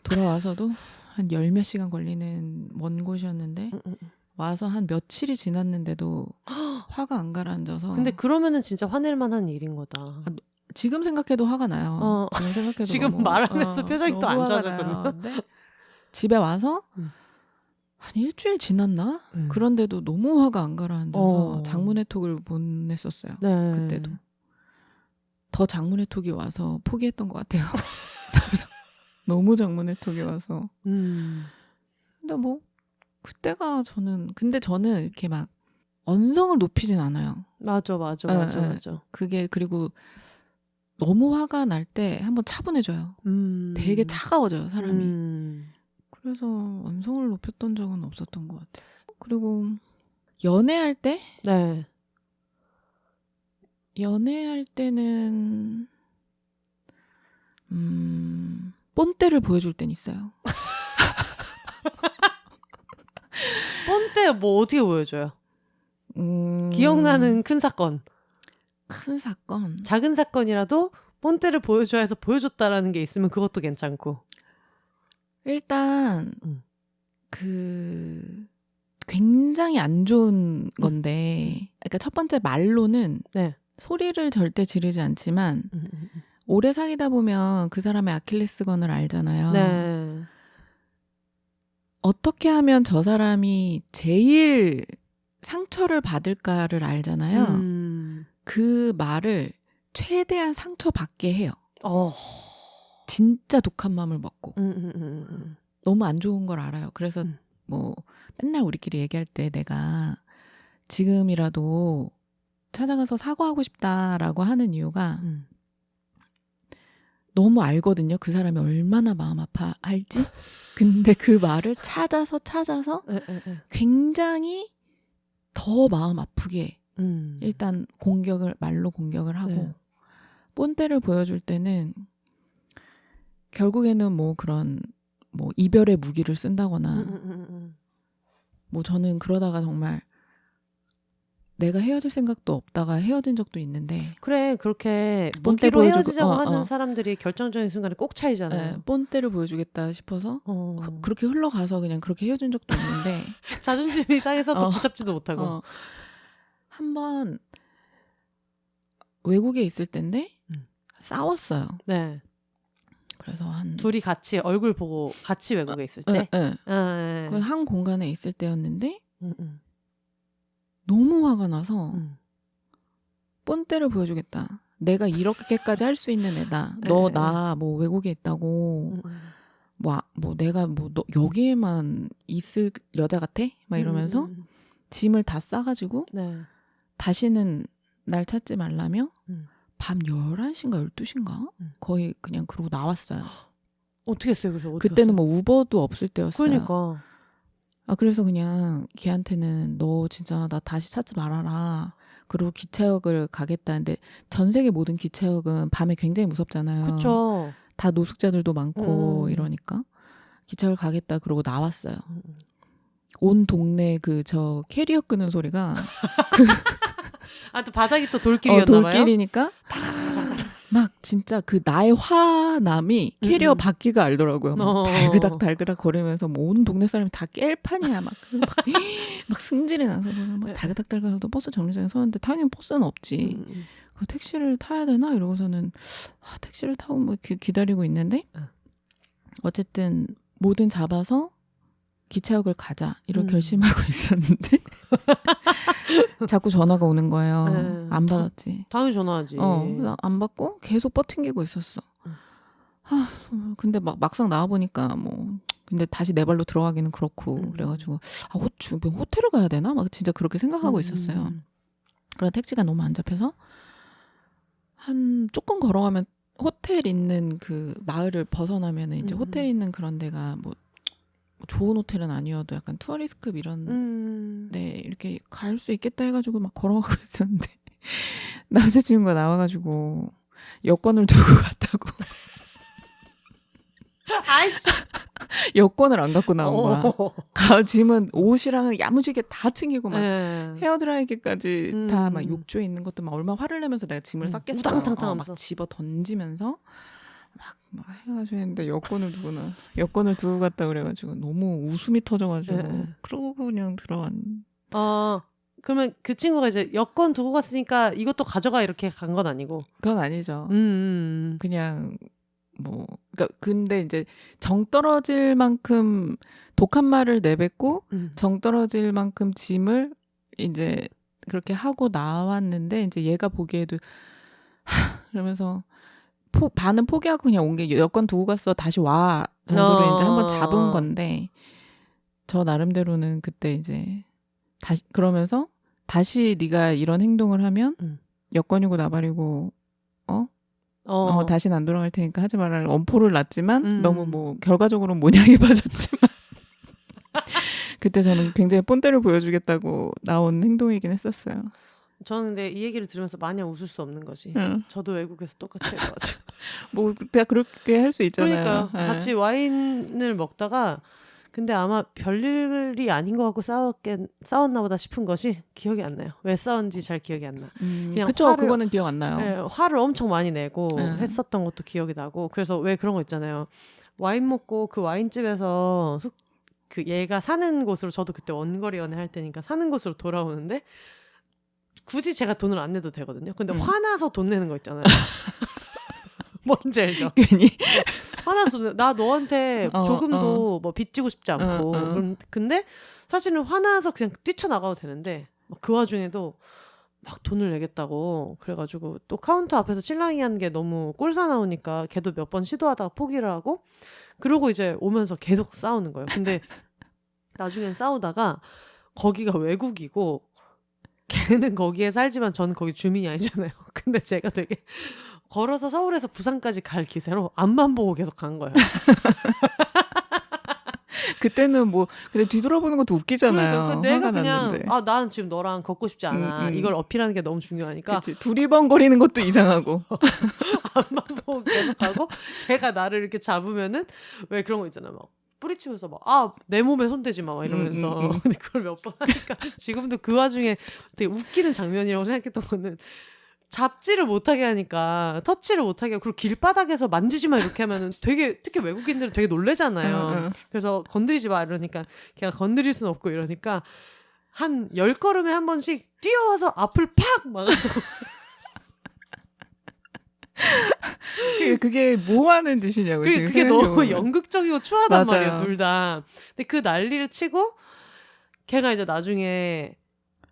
돌아와서도 한 10몇 시간 걸리는 먼 곳이었는데 와서 한 며칠이 지났는데도 화가 안 가라앉아서. 근데 그러면은 진짜 화낼 만한 일인 거다. 지금 생각해도 화가 나요. 지금 생각해도 지금 말하면서 표정이 또 안 좋아졌거든요. 집에 와서 한 일주일 지났나? 그런데도 너무 화가 안 가라앉아서 장문의 톡을 보냈었어요. 네. 그때도. 더 장문의 톡이 와서 포기했던 것 같아요. 너무 장문의 톡이 와서. 근데 뭐 그때가 근데 저는 이렇게 막 언성을 높이진 않아요. 맞아. 그게 그리고 너무 화가 날 때 한번 차분해져요. 되게 차가워져요, 사람이. 그래서 언성을 높였던 적은 없었던 것 같아요. 그리고 연애할 때? 네. 연애할 때는 뽐때를 보여줄 땐 있어요. 뻔때 뭐 어떻게 보여줘요? 기억나는 큰 사건. 큰 사건. 작은 사건이라도 뻔때를 보여줘야 해서 보여줬다라는 게 있으면 그것도 괜찮고. 일단 굉장히 안 좋은 건데, 그러니까 첫 번째 말로는 네. 소리를 절대 지르지 않지만 오래 사귀다 보면 그 사람의 아킬레스건을 알잖아요. 네. 어떻게 하면 저 사람이 제일 상처를 받을까를 알잖아요. 그 말을 최대한 상처받게 해요. 진짜 독한 마음을 먹고. 너무 안 좋은 걸 알아요. 그래서 뭐 맨날 우리끼리 얘기할 때 내가 지금이라도 찾아가서 사과하고 싶다라고 하는 이유가 너무 알거든요. 그 사람이 얼마나 마음 아파할지. 근데 그 말을 찾아서 굉장히 더 마음 아프게 일단 말로 공격을 하고 뽐때를 보여줄 때는 결국에는 뭐 그런 뭐 이별의 무기를 쓴다거나 뭐 저는 그러다가 정말 내가 헤어질 생각도 없다가 헤어진 적도 있는데. 그래, 그렇게 뽐때 무기로 보여주고, 헤어지자고 하는 사람들이 결정적인 순간에 꼭 차이잖아요. 네, 뽐때를 보여주겠다 싶어서 그렇게 흘러가서 그냥 그렇게 헤어진 적도 있는데. 자존심이 상해서 또 붙잡지도 못하고. 한번 외국에 있을 때인데 싸웠어요. 네. 그래서 둘이 같이 얼굴 보고 같이 외국에 있을 때. 네. 그 한 공간에 있을 때였는데 너무 화가 나서 뽐때를 보여주겠다. 내가 이렇게까지 할 수 있는 애다. 너 나 뭐 외국에 있다고 뭐 내가 뭐 너 여기에만 있을 여자 같아? 막 이러면서 짐을 다 싸가지고 다시는 날 찾지 말라며 밤 11시인가 12시인가 거의 그냥 그러고 나왔어요. 어떻게 했어요? 그래서 그때는 뭐 우버도 없을 때였어요. 그러니까. 그래서 그냥 걔한테는 너 진짜 나 다시 찾지 말아라. 그리고 기차역을 가겠다는데 전 세계 모든 기차역은 밤에 굉장히 무섭잖아요. 그렇죠. 다 노숙자들도 많고 이러니까 기차역을 가겠다 그러고 나왔어요. 온 동네 저 캐리어 끄는 소리가 또 바닥이 또 돌길이었나 봐요. 돌길이니까 막 진짜 그 나의 화남이 캐리어 바퀴가 알더라고요. 막 달그닥 거리면서 뭐 온 동네 사람이 다 깰 판이야. 막 승질이 나서 막 달그닥 버스 정류장에 서는데 당연히 버스는 없지. 택시를 타야 되나 이러고서는 택시를 타고 뭐 기다리고 있는데 어쨌든 뭐든 잡아서 기차역을 가자 이런 결심하고 있었는데 자꾸 전화가 오는 거예요. 안 받았지. 당연히 전화하지. 안 받고 계속 버팅기고 있었어. 근데 막상 나와보니까 뭐 근데 다시 내 발로 들어가기는 그렇고 그래가지고 주변 호텔을 가야 되나? 막 진짜 그렇게 생각하고 있었어요. 그래서 택시가 너무 안 잡혀서 한 조금 걸어가면 호텔 있는 그 마을을 벗어나면 이제 호텔 있는 그런 데가 뭐 좋은 호텔은 아니어도 약간 투어리스급 이런 데 이렇게 갈 수 있겠다 해가지고 막 걸어가고 있었는데 남자친구가 나와가지고 여권을 두고 갔다고. 여권을 안 갖고 나온 거야. 짐은 옷이랑 야무지게 다 챙기고 막 헤어드라이기까지 다 막 욕조에 있는 것도 막 얼마나 화를 내면서 내가 짐을 쌌겠어. 막 집어 던지면서 막 해가지고 했는데 여권을 두고 갔다 그래가지고 너무 웃음이 터져가지고 그러고 그냥 들어왔. 그러면 그 친구가 이제 여권 두고 갔으니까 이것도 가져가 이렇게 간 건 아니고? 그건 아니죠. 그냥 뭐 그러니까 근데 이제 정 떨어질 만큼 독한 말을 내뱉고 정 떨어질 만큼 짐을 이제 그렇게 하고 나왔는데 이제 얘가 보기에도 그러면서 반은 포기하고 그냥 온 게 여권 두고 갔어 다시 와 정도로 이제 한번 잡은 건데 저 나름대로는 그때 이제 다시 그러면서 다시 네가 이런 행동을 하면 여권이고 나발이고 다시는 안 돌아갈 테니까 하지 말라는 엄포를 놨지만 너무 뭐 결과적으로는 모양이 빠졌지만 그때 저는 굉장히 본때를 보여주겠다고 나온 행동이긴 했었어요. 저는 근데 이 얘기를 들으면서 마냥 웃을 수 없는 거지. 저도 외국에서 똑같이 해가지고. 뭐 내가 그렇게 할 수 있잖아요. 그러니까요. 같이 와인을 먹다가 근데 아마 별일이 아닌 것 같고 싸웠나 보다 싶은 것이 기억이 안 나요. 왜 싸웠는지 잘 기억이 안 나. 그냥 그쵸. 그거는 기억 안 나요. 네, 화를 엄청 많이 내고 했었던 것도 기억이 나고 그래서 왜 그런 거 있잖아요. 와인 먹고 그 와인집에서 그 얘가 사는 곳으로 저도 그때 원거리 연애 할 때니까 사는 곳으로 돌아오는데 굳이 제가 돈을 안 내도 되거든요. 근데 화나서 돈 내는 거 있잖아요. 뭔지 알죠? 괜히 화나서 나 너한테 조금도 뭐 빚지고 싶지 않고 근데 사실은 화나서 그냥 뛰쳐나가도 되는데 그 와중에도 막 돈을 내겠다고 그래가지고 또 카운터 앞에서 칠랑이 한 게 너무 꼴사 나오니까 걔도 몇 번 시도하다가 포기를 하고 그러고 이제 오면서 계속 싸우는 거예요. 근데 나중엔 싸우다가 거기가 외국이고 걔는 거기에 살지만 저는 거기 주민이 아니잖아요. 근데 제가 되게 걸어서 서울에서 부산까지 갈 기세로 앞만 보고 계속 간 거예요. 그때는 뭐 근데 뒤돌아보는 것도 웃기잖아요. 그러니까 내가 그냥 났는데. 나는 지금 너랑 걷고 싶지 않아. 이걸 어필하는 게 너무 중요하니까 그치. 두리번거리는 것도 이상하고 앞만 보고 계속 가고 걔가 나를 이렇게 잡으면은 왜 그런 거 있잖아. 막 뿌리치면서 막 내 몸에 손대지 마 이러면서 근데 그걸 몇 번 하니까 지금도 그 와중에 되게 웃기는 장면이라고 생각했던 거는 잡지를 못하게 하니까 터치를 못하게 하고 그리고 길바닥에서 만지지 마 이렇게 하면은 되게 특히 외국인들은 되게 놀래잖아요. 그래서 건드리지 마 이러니까 걔가 건드릴 수는 없고 이러니까 한 10걸음에 한 번씩 뛰어와서 앞을 팍 막아서 그게 뭐 하는 짓이냐고 지금 그게 너무 생각해보면. 연극적이고 추하단 맞아요. 말이에요 둘 다. 근데 그 난리를 치고 걔가 이제 나중에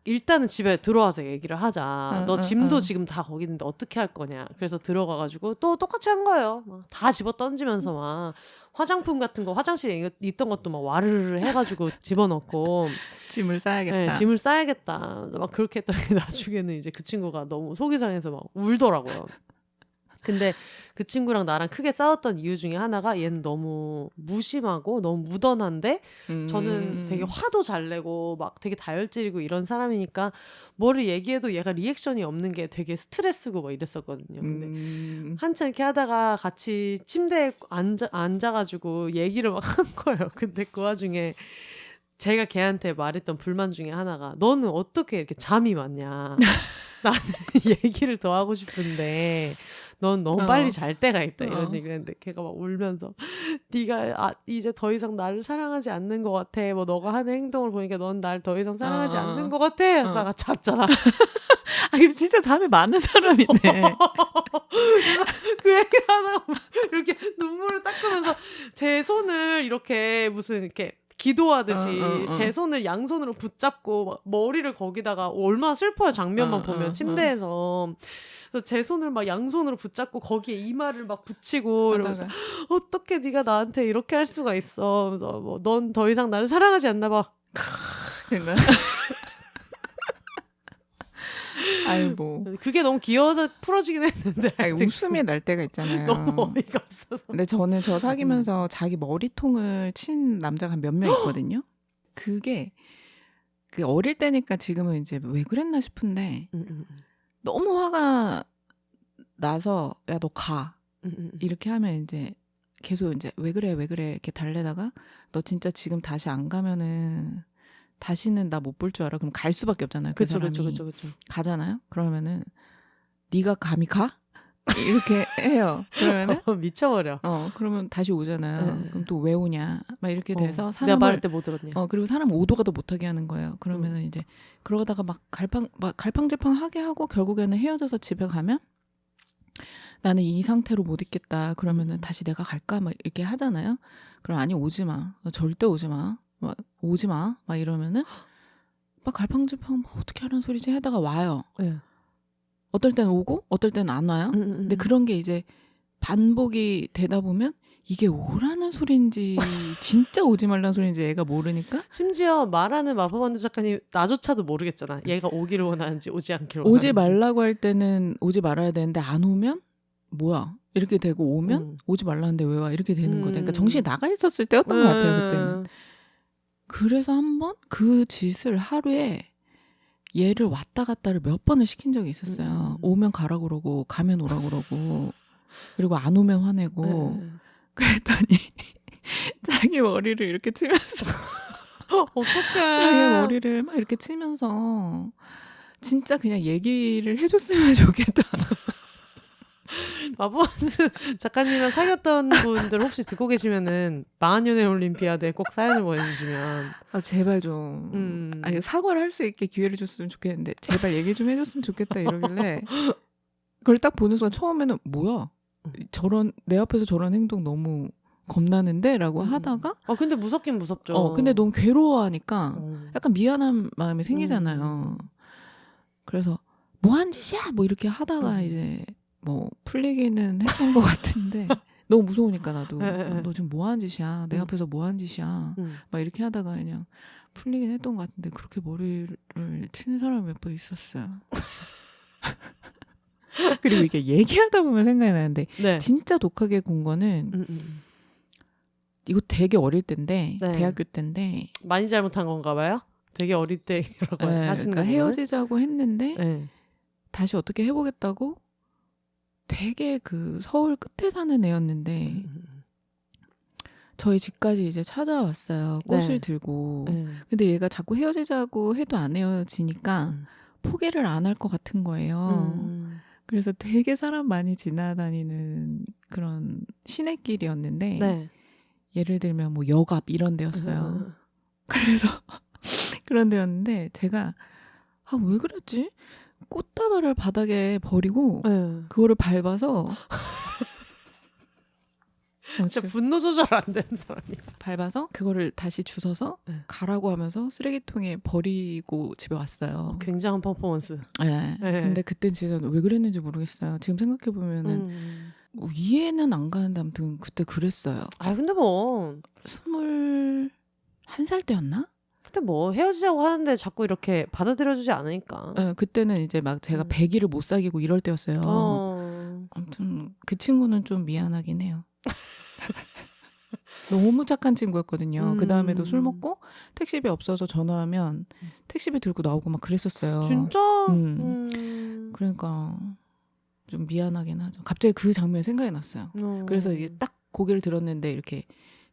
일단은 집에 들어와서 얘기를 하자. 너 짐도 지금 다 거기 있는데 어떻게 할 거냐. 그래서 들어가가지고 또 똑같이 한 거예요. 막 다 집어 던지면서 막 화장품 같은 거 화장실에 있던 것도 막 와르르 해가지고 집어넣고 짐을 싸야겠다. 네, 짐을 싸야겠다. 막 그렇게 했더니 나중에는 이제 그 친구가 너무 속이 상해서 막 울더라고요. 근데 그 친구랑 나랑 크게 싸웠던 이유 중에 하나가 얘는 너무 무심하고 너무 무던한데 저는 되게 화도 잘 내고 막 되게 다혈질이고 이런 사람이니까 뭐를 얘기해도 얘가 리액션이 없는 게 되게 스트레스고 막 이랬었거든요. 근데 한참 이렇게 하다가 같이 침대에 앉아가지고 얘기를 막 한 거예요. 근데 그 와중에 제가 걔한테 말했던 불만 중에 하나가 너는 어떻게 이렇게 잠이 많냐. 나는 얘기를 더 하고 싶은데 넌 너무 빨리 잘 때가 있다 이런 얘기를 했는데 걔가 막 울면서 네가 이제 더 이상 나를 사랑하지 않는 것 같아. 뭐 너가 하는 행동을 보니까 넌 날 더 이상 사랑하지 않는 것 같아. 하다가 잤잖아. 근데 진짜 잠이 많은 사람이네. 그 얘기를 하다가 이렇게 눈물을 닦으면서 제 손을 이렇게 무슨 이렇게 기도하듯이 제 손을 양손으로 붙잡고 막 머리를 거기다가 얼마나 슬퍼요 장면만 보면 침대에서 그래서 제 손을 막 양손으로 붙잡고 거기에 이마를 막 붙이고 이러면서 어떻게 네가 나한테 이렇게 할 수가 있어. 그래서 뭐 넌 더 이상 나를 사랑하지 않나 봐. 아이고. 그게 너무 귀여워서 풀어지긴 했는데 웃음이 날 때가 있잖아요. 너무 어이가 없어서. 근데 저는 저 사귀면서 자기 머리통을 친 남자가 몇 명 있거든요. 그게 그 어릴 때니까 지금은 이제 왜 그랬나 싶은데 너무 화가 나서 야 너 가 이렇게 하면 이제 계속 이제 왜 그래 이렇게 달래다가 너 진짜 지금 다시 안 가면은 다시는 나 못 볼 줄 알아? 그럼 갈 수밖에 없잖아요. 그 사람이 그쵸. 가잖아요. 그러면은 네가 감히 가? 이렇게 해요. 그러면은 미쳐버려. 그러면 다시 오잖아요. 그럼 또 왜 오냐? 막 이렇게 돼서 사람을 내가 말할 때 못 들었냐? 그리고 사람 오도 가도 못하게 하는 거예요. 그러면은 이제 그러다가 막 갈팡질팡하게 하고 결국에는 헤어져서 집에 가면 나는 이 상태로 못 있겠다. 그러면은 다시 내가 갈까? 막 이렇게 하잖아요. 그럼 아니 오지 마. 너 절대 오지 마. 막 오지 마. 막 이러면은 막 갈팡질팡 막 어떻게 하라는 소리지 하다가 와요. 네. 어떨 땐 오고 어떨 땐 안 와요. 근데 그런 게 이제 반복이 되다 보면 이게 오라는 소리인지 진짜 오지 말라는 소리인지 애가 모르니까 심지어 말하는 마법원두 작가님 나조차도 모르겠잖아. 얘가 오기를 원하는지 오지 않기를 원하는지. 오지 말라고 할 때는 오지 말아야 되는데 안 오면 뭐야 이렇게 되고 오면 오지 말라는데 왜 와 이렇게 되는 거다. 그러니까 정신이 나가 있었을 때였던 것 같아요 그때는. 그래서 한번 그 짓을 하루에 얘를 왔다 갔다를 몇 번을 시킨 적이 있었어요. 오면 가라 그러고 가면 오라 그러고 그리고 안 오면 화내고 그랬더니 자기 머리를 이렇게 치면서 어떡해. 자기 머리를 막 이렇게 치면서 진짜 그냥 얘기를 해줬으면 좋겠다. 마법원두 작가님이랑 사귀었던 분들 혹시 듣고 계시면은 마한연애 올림피아드에 꼭 사연을 보내주시면 아, 제발 좀 아니, 사과를 할 수 있게 기회를 줬으면 좋겠는데 제발 얘기 좀 해줬으면 좋겠다 이러길래 그걸 딱 보는 순간 처음에는 뭐야 저런 내 앞에서 저런 행동 너무 겁나는데 라고 하다가 근데 무섭긴 무섭죠. 근데 너무 괴로워하니까 약간 미안한 마음이 생기잖아요. 그래서 뭐 한 짓이야 뭐 이렇게 하다가 이제 뭐 풀리기는 했던 것 같은데 너무 무서우니까 나도 너 지금 뭐 한 짓이야 내 앞에서 뭐 한 짓이야 막 이렇게 하다가 그냥 풀리긴 했던 것 같은데 그렇게 머리를 치는 사람이 몇 번 있었어요. 그리고 이게 얘기하다 보면 생각이 나는데 네. 진짜 독하게 군 거는 이거 되게 어릴 때인데 네. 대학교 때인데 많이 잘못한 건가 봐요? 되게 어릴 때라고 네, 하시는 그러니까 거는? 헤어지자고 했는데 네. 다시 어떻게 해보겠다고 되게 그 서울 끝에 사는 애였는데 저희 집까지 이제 찾아왔어요. 꽃을 네. 들고. 근데 얘가 자꾸 헤어지자고 해도 안 헤어지니까 포기를 안 할 것 같은 거예요. 그래서 되게 사람 많이 지나다니는 그런 시내길이었는데 네. 예를 들면 뭐 역앞 이런 데였어요. 그래서 그런 데였는데 제가 왜 그랬지? 꽃다발을 바닥에 버리고 그거를 밟아서 진짜 분노 조절 안 되는 사람이야. 밟아서 그거를 다시 주워서 가라고 하면서 쓰레기통에 버리고 집에 왔어요. 굉장한 퍼포먼스. 네. 근데 그때 진짜 왜 그랬는지 모르겠어요. 지금 생각해 보면은 뭐 이해는 안 가는데 아무튼 그때 그랬어요. 근데 뭐 21살 때였나? 근데 뭐 헤어지자고 하는데 자꾸 이렇게 받아들여주지 않으니까. 네, 그때는 이제 막 제가 100일을 못 사귀고 이럴 때였어요. 아무튼 그 친구는 좀 미안하긴 해요. 너무 착한 친구였거든요. 그 다음에도 술 먹고 택시비 없어서 전화하면 택시비 들고 나오고 막 그랬었어요. 진짜? 그러니까 좀 미안하긴 하죠. 갑자기 그 장면이 생각이 났어요. 그래서 이게 딱 고개를 들었는데 이렇게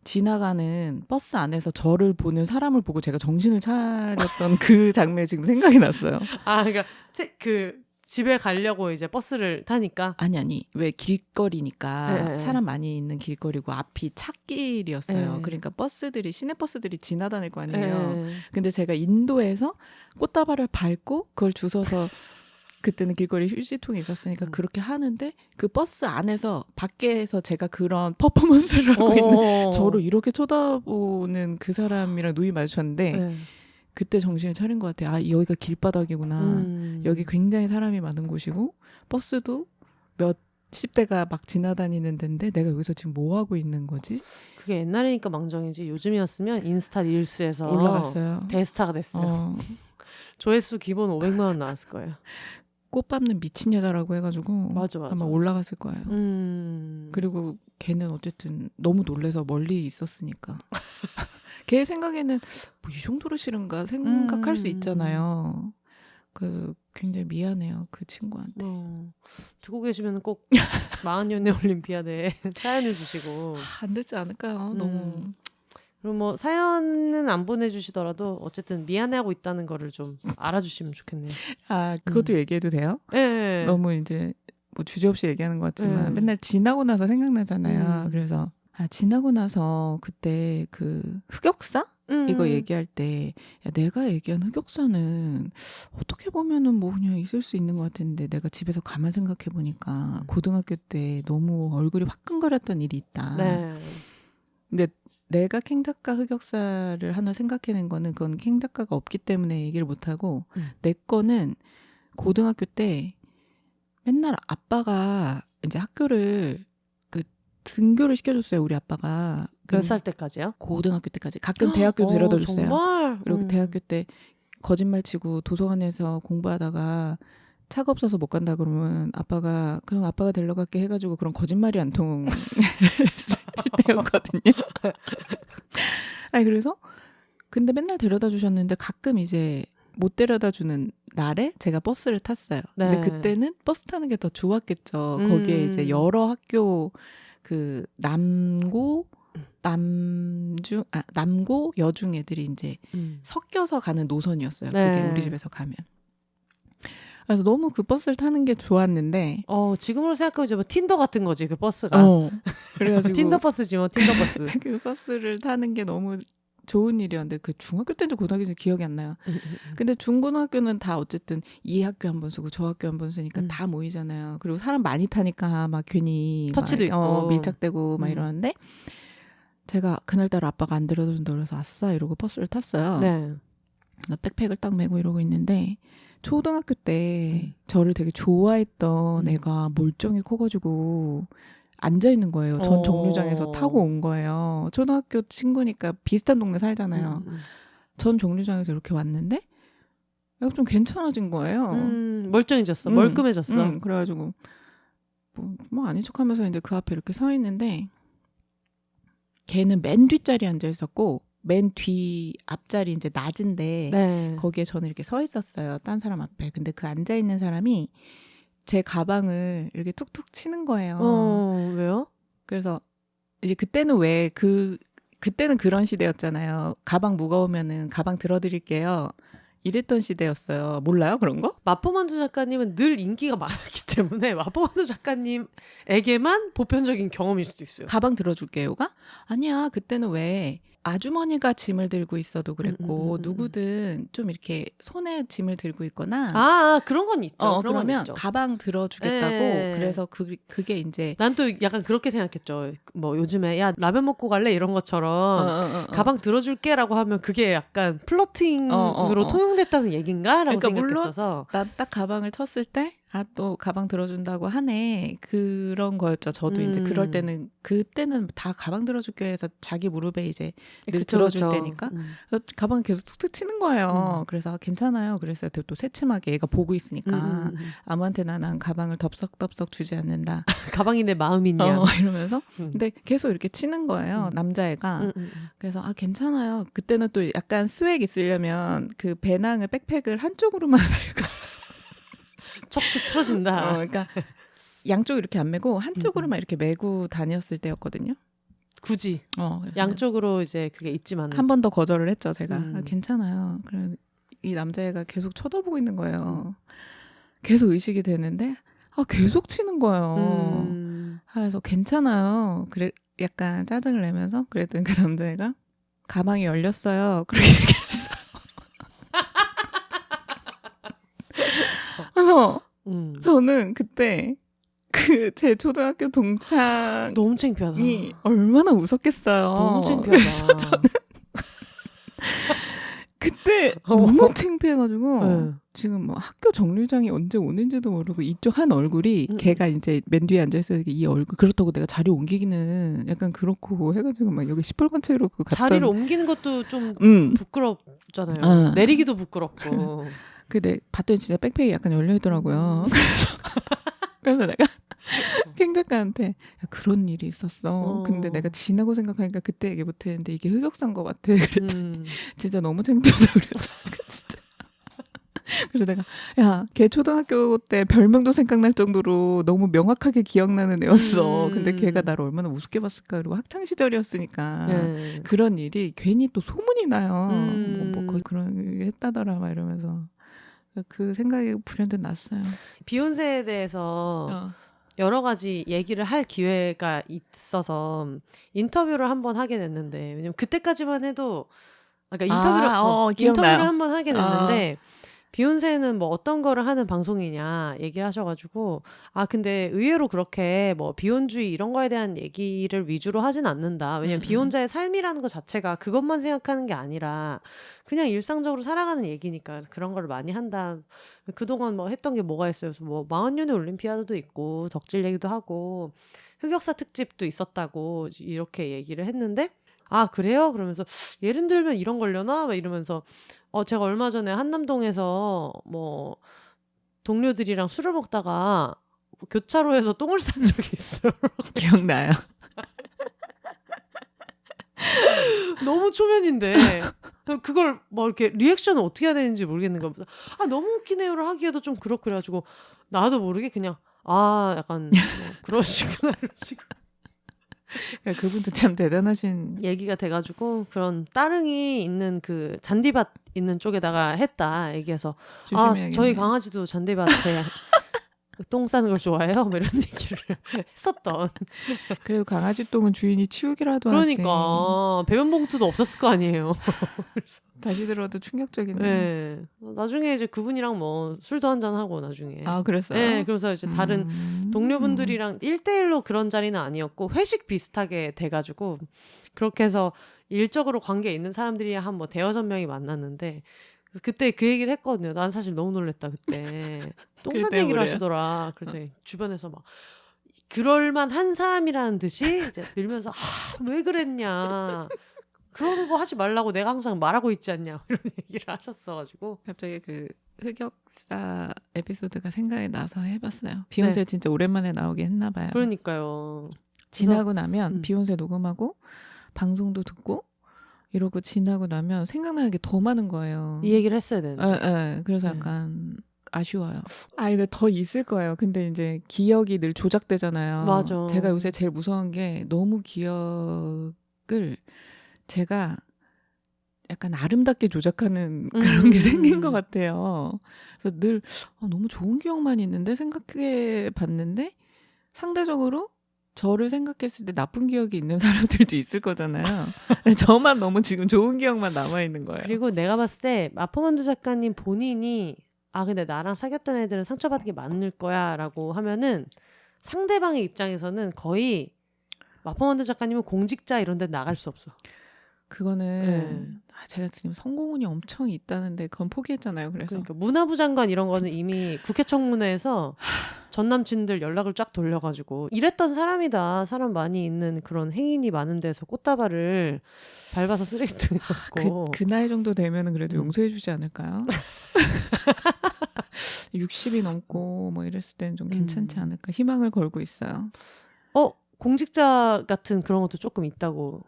지나가는 버스 안에서 저를 보는 사람을 보고 제가 정신을 차렸던 그 장면이 지금 생각이 났어요. 그러니까 집에 가려고 이제 버스를 타니까? 아니. 왜 길거리니까 네. 사람 많이 있는 길거리고 앞이 찻길이었어요. 네. 그러니까 시내버스들이 지나다닐 거 아니에요. 근데 제가 인도에서 꽃다발을 밟고 그걸 주워서 그때는 길거리 휴지통이 있었으니까 그렇게 하는데 그 버스 안에서 밖에서 제가 그런 퍼포먼스를 하고 있는 저를 이렇게 쳐다보는 그 사람이랑 눈이 마주쳤는데 그때 정신을 차린 것 같아요. 여기가 길바닥이구나. 여기 굉장히 사람이 많은 곳이고 버스도 몇십 대가 막 지나다니는 데인데 내가 여기서 지금 뭐 하고 있는 거지? 그게 옛날이니까 망정이지 요즘이었으면 인스타 릴스에서 올라갔어요. 대스타가 됐어요. 조회수 기본 500만 원 나왔을 거예요. 꽃 밟는 미친 여자라고 해가지고 맞아. 아마 올라갔을 거예요. 그리고 걔는 어쨌든 너무 놀래서 멀리 있었으니까 걔 생각에는 뭐 이 정도로 싫은가 생각할 수 있잖아요. 굉장히 미안해요 그 친구한테. 듣고 계시면 꼭 마흔연애 올림피아드에 사연을 주시고 안 되지 않을까요? 너무. 그리고 뭐 사연은 안 보내주시더라도 어쨌든 미안해하고 있다는 거를 좀 알아주시면 좋겠네요. 그것도 얘기해도 돼요? 네. 너무 이제 뭐 주제없이 얘기하는 것 같지만 맨날 지나고 나서 생각나잖아요. 그래서 지나고 나서 그때 그 흑역사? 이거 얘기할 때 내가 얘기한 흑역사는 어떻게 보면은 뭐 그냥 있을 수 있는 것 같은데 내가 집에서 가만 생각해 보니까 고등학교 때 너무 얼굴이 화끈거렸던 일이 있다. 네. 근데 내가 캥 작가 흑역사를 하나 생각해낸 거는 그건 캥 작가가 없기 때문에 얘기를 못하고 내 거는 고등학교 때 맨날 아빠가 이제 학교를 그 등교를 시켜줬어요. 우리 아빠가 몇 살 때까지요? 고등학교 때까지. 가끔 대학교도 데려다 줬어요. 정말? 그리고 대학교 때 거짓말 치고 도서관에서 공부하다가 차가 없어서 못 간다 그러면 아빠가 그럼 아빠가 데리러 갈게 해가지고 그런 거짓말이 안 통했을 때였거든요. 아니 그래서 근데 맨날 데려다 주셨는데 가끔 이제 못 데려다 주는 날에 제가 버스를 탔어요. 근데 네. 그때는 버스 타는 게 더 좋았겠죠. 거기에 이제 여러 학교 그 남고 여중 애들이 이제 섞여서 가는 노선이었어요. 네. 그게 우리 집에서 가면. 그래서 너무 그 버스를 타는 게 좋았는데. 지금으로 생각해보면 뭐 틴더 같은 거지 그 버스가. 그래가지고 틴더 버스지 뭐 틴더 버스. 그 버스를 타는 게 너무 좋은 일이었는데 그 중학교 때인지 고등학교 때인지 기억이 안 나요. 근데 중고등학교는 다 어쨌든 이 학교 한 번 쓰고 저 학교 한 번 쓰니까 다 모이잖아요. 그리고 사람 많이 타니까 막 괜히 터치도 있고 밀착되고 막 이러는데 제가 그날따라 아빠가 안 데려준다 그래서 아싸 이러고 버스를 탔어요. 네. 백팩을 딱 메고 이러고 있는데 초등학교 때 저를 되게 좋아했던 애가 멀쩡히 커가지고 앉아있는 거예요. 전 정류장에서 타고 온 거예요. 초등학교 친구니까 비슷한 동네 살잖아요. 전 정류장에서 이렇게 왔는데 애가 좀 괜찮아진 거예요. 멀쩡해졌어. 멀끔해졌어. 그래가지고 뭐 아닌 척하면서 이제 그 앞에 이렇게 서 있는데 걔는 맨 뒷자리에 앉아 있었고 맨 뒤 앞자리 이제 낮은데 네. 거기에 저는 이렇게 서 있었어요. 딴 사람 앞에. 근데 그 앉아 있는 사람이 제 가방을 이렇게 툭툭 치는 거예요. 왜요? 그래서 이제 그때는 그때는 그런 시대였잖아요. 가방 무거우면은 가방 들어드릴게요. 이랬던 시대였어요. 몰라요 그런 거? 마포만두 작가님은 늘 인기가 많았기 때문에 마포만두 작가님에게만 보편적인 경험일 수도 있어요. 가방 들어줄게요가? 아니야. 그때는 왜 아주머니가 짐을 들고 있어도 그랬고 누구든 좀 이렇게 손에 짐을 들고 있거나 그런 건 있죠. 그런 그러면 건 있죠. 가방 들어주겠다고. 네. 그래서 그게 이제 난 또 약간 그렇게 생각했죠. 뭐 요즘에 야 라면 먹고 갈래 이런 것처럼 가방 들어줄게라고 하면 그게 약간 플러팅으로 통용됐다는 얘긴가라고 그러니까 생각했어서 난 딱 가방을 쳤을 때 또 가방 들어준다고 하네 그런 거였죠. 저도 이제 그럴 때는 그때는 다 가방 들어줄게 해서 자기 무릎에 이제 늘 들어줄 때니까 가방 계속 툭툭 치는 거예요. 그래서 괜찮아요. 그래서 또 새침하게 얘가 보고 있으니까 아무한테나 난 가방을 덥석덥석 주지 않는다. 가방이 내 마음이냐 이러면서 근데 계속 이렇게 치는 거예요. 남자애가. 그래서 괜찮아요. 그때는 또 약간 스웩 있으려면 그 배낭을 백팩을 한쪽으로만 메고 척추 틀어진다. 그러니까 양쪽 이렇게 안 메고 한쪽으로만 이렇게 메고 다녔을 때였거든요. 굳이 양쪽으로 이제 그게 있지만 한 번 더 거절을 했죠. 제가 괜찮아요. 그래 이 남자애가 계속 쳐다보고 있는 거예요. 계속 의식이 되는데 계속 치는 거예요. 그래서 괜찮아요. 그래 약간 짜증을 내면서 그랬더니 그 남자애가 가방이 열렸어요. 그렇게 얘기했어요. 그래서 저는 그때 그 제 초등학교 동창이 너무 창피하다. 얼마나 웃었겠어요. 너무 창피하다. 저는 그때 너무 창피해가지고 지금 뭐 학교 정류장이 언제 오는지도 모르고 이쪽 한 얼굴이 걔가 이제 맨 뒤에 앉아있어요. 이 얼굴 그렇다고 내가 자리 옮기기는 약간 그렇고 해가지고 막 여기 시뻘건 채로 자리를 옮기는 것도 좀 부끄럽잖아요. 내리기도 부끄럽고. 근데 봤더니 진짜 백팩이 약간 열려있더라고요. 그래서 내가 캥 작가한테 야, 그런 일이 있었어. 근데 내가 지나고 생각하니까 그때 얘기 못했는데 이게 흑역사인 것 같아. 그랬더니 진짜 너무 창피해서 그랬다. 진짜. 그래서 내가 야, 걔 초등학교 때 별명도 생각날 정도로 너무 명확하게 기억나는 애였어. 근데 걔가 나를 얼마나 우습게 봤을까. 그리고 학창 시절이었으니까 그런 일이 괜히 또 소문이 나요. 뭐 거의 그런 일 했다더라 막 이러면서. 그 생각이 불현듯 났어요. 비욘세에 대해서 여러 가지 얘기를 할 기회가 있어서 인터뷰를 한번 하게 됐는데 왜냐면 그때까지만 해도 그러니까 인터뷰를 기억나요. 한번 하게 됐는데 비욘세는 뭐 어떤 거를 하는 방송이냐 얘기를 하셔가지고 근데 의외로 그렇게 뭐 비혼주의 이런 거에 대한 얘기를 위주로 하진 않는다. 왜냐면 비혼자의 삶이라는 것 자체가 그것만 생각하는 게 아니라 그냥 일상적으로 살아가는 얘기니까 그런 걸 많이 한다. 그동안 뭐 했던 게 뭐가 있어요. 그래서 뭐 40년의 올림피아드도 있고 덕질 얘기도 하고 흑역사 특집도 있었다고 이렇게 얘기를 했는데 그래요? 그러면서 예를 들면 이런 거려나? 막 이러면서 제가 얼마 전에 한남동에서 뭐 동료들이랑 술을 먹다가 교차로에서 똥을 싼 적이 있어요. 기억나요. 너무 초면인데 그걸 뭐 이렇게 리액션을 어떻게 해야 되는지 모르겠는 거야. 너무 웃기네요를 하기에도 좀 그렇고 그래가지고 나도 모르게 그냥 약간 뭐 그러시구나 이러시고 그분도 참 대단하신 얘기가 돼가지고 그런 따릉이 있는 그 잔디밭 있는 쪽에다가 했다 얘기해서 조심해야겠네요. 저희 강아지도 잔디밭에 똥 싸는 걸 좋아해요? 뭐 이런 얘기를 했었던. 그래도 강아지 똥은 주인이 치우기라도 그러니까 하지. 배변 봉투도 없었을 거 아니에요. 다시 들어도 충격적이네. 네. 나중에 이제 그분이랑 뭐 술도 한잔 하고 나중에. 그랬어요? 네. 그래서 이제 다른 동료분들이랑 1대1로 그런 자리는 아니었고 회식 비슷하게 돼가지고 그렇게 해서 일적으로 관계에 있는 사람들이랑 한 뭐 대여섯 명이 만났는데 그때 그 얘기를 했거든요. 난 사실 너무 놀랬다 그때. 똥싼 얘기를 뭐래요? 하시더라. 그랬더니 주변에서 막 그럴만 한 사람이라는 듯이 이제 밀면서 왜 그랬냐. 그런 거 하지 말라고 내가 항상 말하고 있지 않냐. 이런 얘기를 하셨어가지고. 갑자기 그 흑역사 에피소드가 생각이 나서 해봤어요. 비욘세 진짜 오랜만에 나오게 했나 봐요. 그러니까요. 지나고 나면 비욘세 녹음하고 방송도 듣고 이러고 지나고 나면 생각나는 게 더 많은 거예요. 이 얘기를 했어야 되는데. 그래서 약간 아쉬워요. 근데 더 있을 거예요. 근데 이제 기억이 늘 조작되잖아요. 맞아. 제가 요새 제일 무서운 게 너무 기억을 제가 약간 아름답게 조작하는 그런 게 생긴 것 같아요. 그래서 늘 너무 좋은 기억만 있는데 생각해 봤는데 상대적으로 저를 생각했을 때 나쁜 기억이 있는 사람들도 있을 거잖아요. 저만 너무 지금 좋은 기억만 남아있는 거예요. 그리고 내가 봤을 때 마포먼드 작가님 본인이 근데 나랑 사귀었던 애들은 상처받은 게 많을 거야 라고 하면은 상대방의 입장에서는 거의 마포먼드 작가님은 공직자 이런 데 나갈 수 없어. 그거는 제가 지금 성공운이 엄청 있다는데 그건 포기했잖아요. 그래서 그러니까 문화부 장관 이런 거는 이미 국회 청문회에서 전 남친들 연락을 쫙 돌려가지고 이랬던 사람이다. 사람 많이 있는 그런 행인이 많은 데서 꽃다발을 밟아서 쓰레기통에 넣고 그 나이 정도 되면은 그래도 용서해주지 않을까요? 60이 넘고 뭐 이랬을 때는 좀 괜찮지 않을까 희망을 걸고 있어요. 공직자 같은 그런 것도 조금 있다고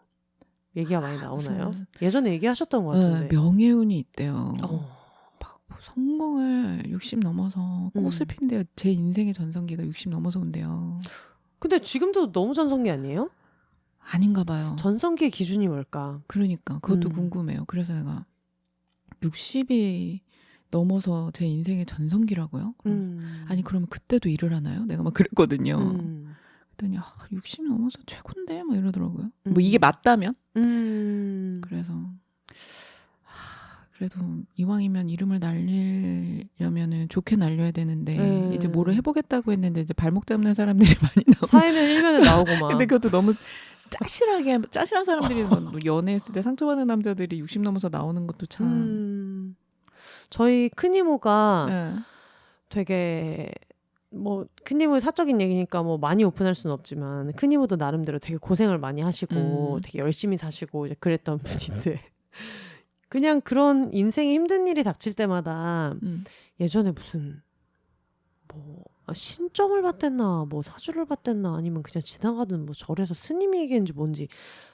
얘기가 많이 나오나요? 예전에 얘기하셨던 것 같은데. 명예운이 있대요. 막 성공을 60 넘어서 꽃을 핀대요. 제 인생의 전성기가 60 넘어서 온대요. 근데 지금도 너무 전성기 아니에요? 아닌가 봐요. 전성기의 기준이 뭘까? 그러니까 그것도 궁금해요. 그래서 내가 60이 넘어서 제 인생의 전성기라고요? 아니 그러면 그때도 일을 하나요? 내가 막 그랬거든요. 그랬더니 60 넘어서 최고인데 막 이러더라고요. 뭐 이게 맞다면? 그래서 그래도 이왕이면 이름을 날리려면은 좋게 날려야 되는데 이제 뭐를 해보겠다고 했는데 이제 발목 잡는 사람들이 많이 나오고 사회면 일면에 나오고 막. 근데 그것도 너무 짜실한 사람들이 뭐 연애했을 때 상처받는 남자들이 60 넘어서 나오는 것도 참. 저희 큰 이모가 되게 뭐 큰이모의 사적인 얘기니까 뭐 많이 오픈할 수는 없지만 큰이모도 나름대로 되게 고생을 많이 하시고 되게 열심히 사시고 이제 그랬던 분인데 그냥 그런 인생에 힘든 일이 닥칠 때마다 예전에 무슨 뭐 신점을 받댔나 뭐 사주를 받댔나 아니면 그냥 지나가던 뭐 절에서 스님이 얘기했는지 뭔지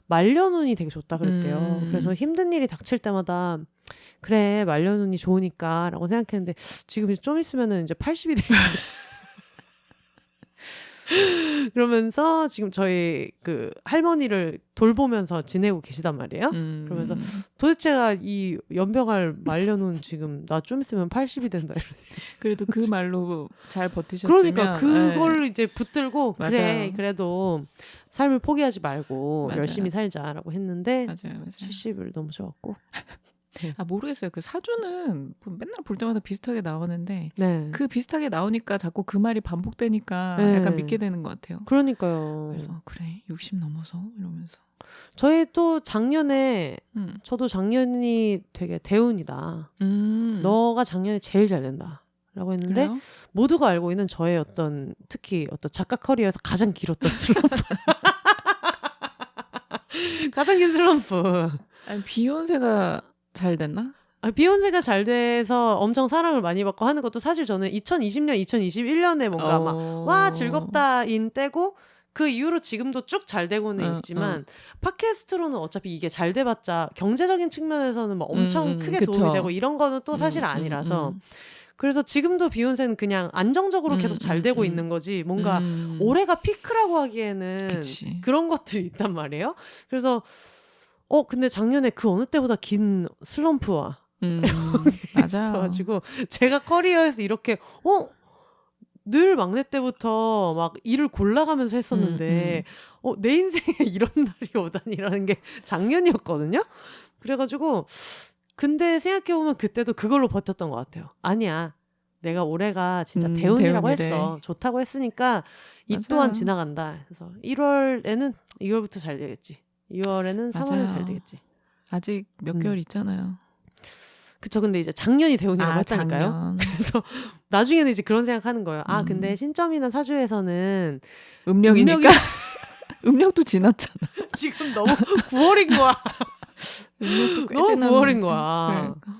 말년운이 되게 좋다 그랬대요. 그래서 힘든 일이 닥칠 때마다 그래 말년운이 좋으니까 라고 생각했는데 지금 좀 있으면은 이제 80이 되는 그러면서 지금 저희 그 할머니를 돌보면서 지내고 계시단 말이에요. 그러면서 도대체가 이 연병할 말년운 지금 나 좀 있으면 80이 된다. 그래도 그 말로 잘 버티셨으면. 그러니까 그걸 이제 붙들고 그래 그래도 삶을 포기하지 말고 맞아요. 열심히 살자라고 했는데 맞아요. 70을 너무 좋았고 모르겠어요. 그 사주는 맨날 볼 때마다 비슷하게 나오는데 네. 그 비슷하게 나오니까 자꾸 그 말이 반복되니까 네. 약간 믿게 되는 것 같아요. 그러니까요. 그래서 그래 60 넘어서 이러면서 저희 또 작년에 저도 작년이 되게 대운이다. 너가 작년에 제일 잘 된다. 라고 했는데 그래요? 모두가 알고 있는 저의 어떤 특히 어떤 작가 커리어에서 가장 길었던 슬럼프. 가장 긴 슬럼프. 아니 비욘세가 잘 됐나? 비욘세가 잘 돼서 엄청 사랑을 많이 받고 하는 것도 사실 저는 2020년, 2021년에 뭔가 막 와 즐겁다인 때고 그 이후로 지금도 쭉 잘 되고는 있지만 팟캐스트로는 어차피 이게 잘 돼봤자 경제적인 측면에서는 막 엄청 크게 그쵸. 도움이 되고 이런 거는 또 사실 아니라서 그래서 지금도 비욘세는 그냥 안정적으로 계속 잘 되고 있는 거지 뭔가 올해가 피크라고 하기에는 그치. 그런 것들이 있단 말이에요. 그래서 근데 작년에 그 어느 때보다 긴 슬럼프와 맞아. 있어가지고 제가 커리어에서 이렇게 늘 막내 때부터 막 일을 골라가면서 했었는데 내 인생에 이런 날이 오다니라는 게 작년이었거든요. 그래가지고 근데 생각해보면 그때도 그걸로 버텼던 것 같아요. 아니야. 내가 올해가 진짜 대운이라고 대운이래. 했어. 좋다고 했으니까 이 맞아요. 또한 지나간다. 그래서 1월에는 2월부터 잘 되겠지. 2월에는 3월에 맞아요. 잘 되겠지. 아직 몇 개월 있잖아요. 그쵸. 근데 이제 작년이 대운이라고 했다니까요. 작년. 그래서 나중에는 이제 그런 생각하는 거예요. 근데 신점이나 사주에서는 음력이니까 음력도 지났잖아. 지금 너무 9월인 거야. 음력도 꽤 너무 지났는데. 9월인 거야. 그러니까.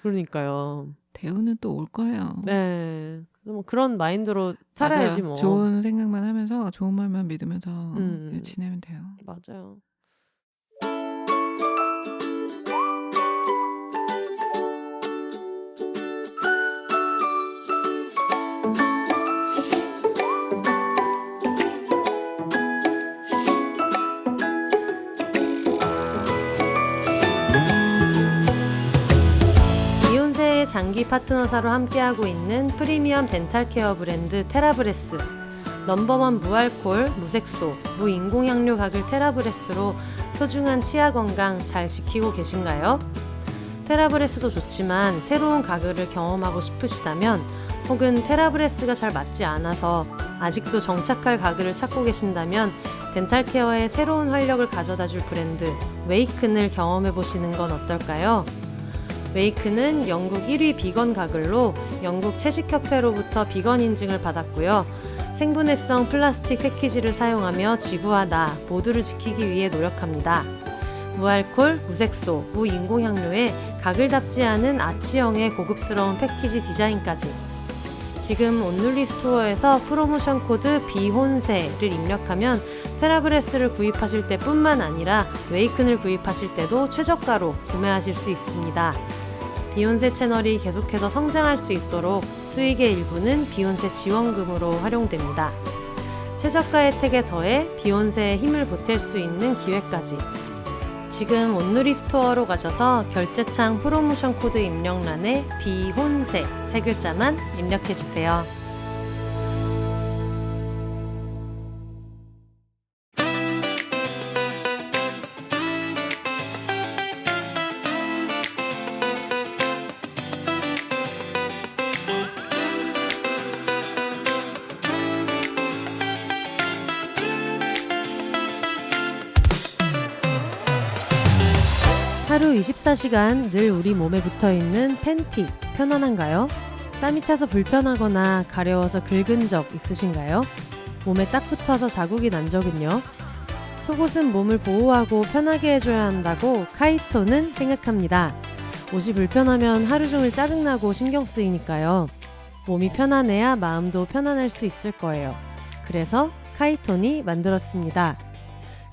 그러니까요. 대운은 또 올 거예요. 네. 그래서 뭐 그런 마인드로 살아야지 맞아요. 뭐. 좋은 생각만 하면서 좋은 말만 믿으면서 지내면 돼요. 맞아요. 비욘세의 장기 파트너사로 함께하고 있는 프리미엄 덴탈 케어 브랜드 테라브레스. 넘버원 무알콜, 무색소, 무인공향료 가글 테라브레스로 소중한 치아 건강 잘 지키고 계신가요? 테라브레스도 좋지만 새로운 가글을 경험하고 싶으시다면 혹은 테라브레스가 잘 맞지 않아서 아직도 정착할 가글을 찾고 계신다면 덴탈 케어의 새로운 활력을 가져다줄 브랜드 웨이큰을 경험해보시는 건 어떨까요? 웨이큰은 영국 1위 비건 가글로 영국 채식협회로부터 비건 인증을 받았고요. 생분해성 플라스틱 패키지를 사용하며 지구와 나 모두를 지키기 위해 노력합니다. 무알콜, 무색소, 무인공향료에 가글답지 않은 아치형의 고급스러운 패키지 디자인까지. 지금 온눌리 스토어에서 프로모션 코드 비혼세를 입력하면 테라브레스를 구입하실 때뿐만 아니라 웨이큰을 구입하실 때도 최저가로 구매하실 수 있습니다. 비욘세 채널이 계속해서 성장할 수 있도록 수익의 일부는 비욘세 지원금으로 활용됩니다. 최저가 혜택에 더해 비욘세의 힘을 보탤 수 있는 기회까지. 지금 온누리 스토어로 가셔서 결제창 프로모션 코드 입력란에 비혼세 세 글자만 입력해주세요. 하루 24시간 늘 우리 몸에 붙어있는 팬티 편안한가요? 땀이 차서 불편하거나 가려워서 긁은 적 있으신가요? 몸에 딱 붙어서 자국이 난 적은요? 속옷은 몸을 보호하고 편하게 해줘야 한다고 카이토는 생각합니다. 옷이 불편하면 하루 종일 짜증나고 신경 쓰이니까요. 몸이 편안해야 마음도 편안할 수 있을 거예요. 그래서 카이톤이 만들었습니다.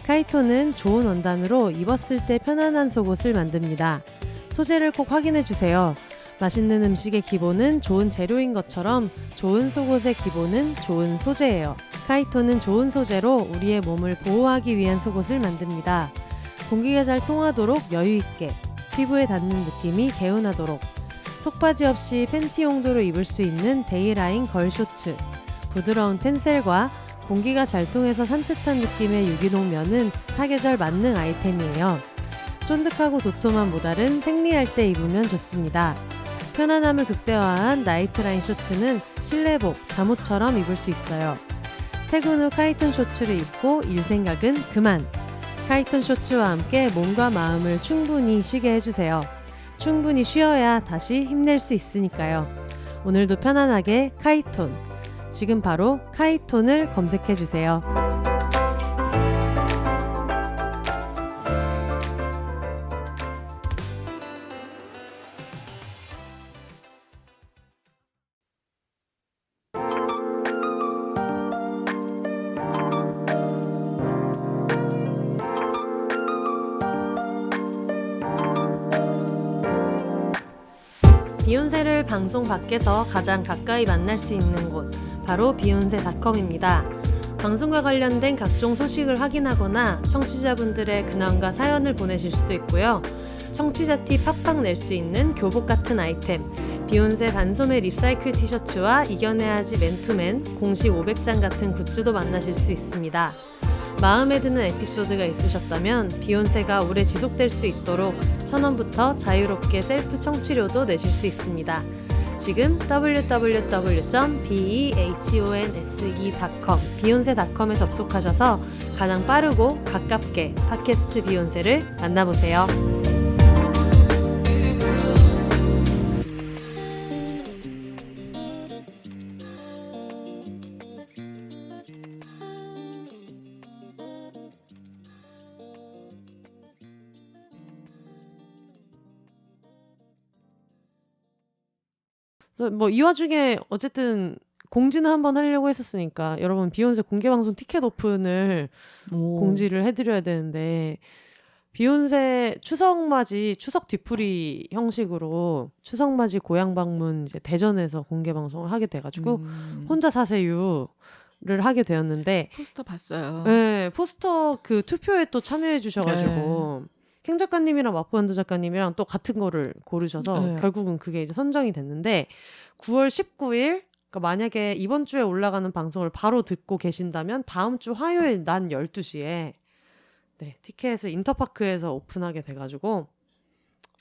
카이토는 좋은 원단으로 입었을 때 편안한 속옷을 만듭니다. 소재를 꼭 확인해주세요. 맛있는 음식의 기본은 좋은 재료인 것처럼 좋은 속옷의 기본은 좋은 소재예요. 카이토는 좋은 소재로 우리의 몸을 보호하기 위한 속옷을 만듭니다. 공기가 잘 통하도록 여유있게, 피부에 닿는 느낌이 개운하도록, 속바지 없이 팬티 용도로 입을 수 있는 데이라인 걸 쇼츠, 부드러운 텐셀과 공기가 잘 통해서 산뜻한 느낌의 유기농 면은 사계절 만능 아이템이에요. 쫀득하고 도톰한 모달은 생리할 때 입으면 좋습니다. 편안함을 극대화한 나이트라인 쇼츠는 실내복, 잠옷처럼 입을 수 있어요. 퇴근 후 카이톤 쇼츠를 입고 일 생각은 그만! 카이톤 쇼츠와 함께 몸과 마음을 충분히 쉬게 해주세요. 충분히 쉬어야 다시 힘낼 수 있으니까요. 오늘도 편안하게 카이톤. 지금 바로 카이톤을 검색해주세요. 비욘세를 방송 밖에서 가장 가까이 만날 수 있는 곳, 바로 비욘세닷컴입니다. 방송과 관련된 각종 소식을 확인하거나 청취자분들의 근황과 사연을 보내실 수도 있고요. 청취자 티 팍팍 낼 수 있는 교복 같은 아이템, 비욘세 반소매 리사이클 티셔츠와 이겨내야지 맨투맨, 공식 500장 같은 굿즈도 만나실 수 있습니다. 마음에 드는 에피소드가 있으셨다면 비욘세가 오래 지속될 수 있도록 1,000원부터 자유롭게 셀프 청취료도 내실 수 있습니다. 지금 www.behonse.com 비욘세닷컴에 접속하셔서 가장 빠르고 가깝게 팟캐스트 비욘세를 만나보세요. 뭐 이 와중에 어쨌든 공지는 한번 하려고 했었으니까 여러분 비욘세 공개방송 티켓 오픈을 공지를 해드려야 되는데 비욘세 추석맞이 추석 뒤풀이 형식으로 추석맞이 고향 방문 이제 대전에서 공개방송을 하게 돼가지고 혼자 사세요를 하게 되었는데 포스터 봤어요. 네, 포스터 그 투표에 또 참여해 주셔가지고 캥 작가님이랑 마포현드 작가님이랑 또 같은 거를 고르셔서 결국은 그게 이제 선정이 됐는데 9월 19일 그러니까 만약에 이번 주에 올라가는 방송을 바로 듣고 계신다면 다음 주 화요일 낮 12시에 네, 티켓을 인터파크에서 오픈하게 돼가지고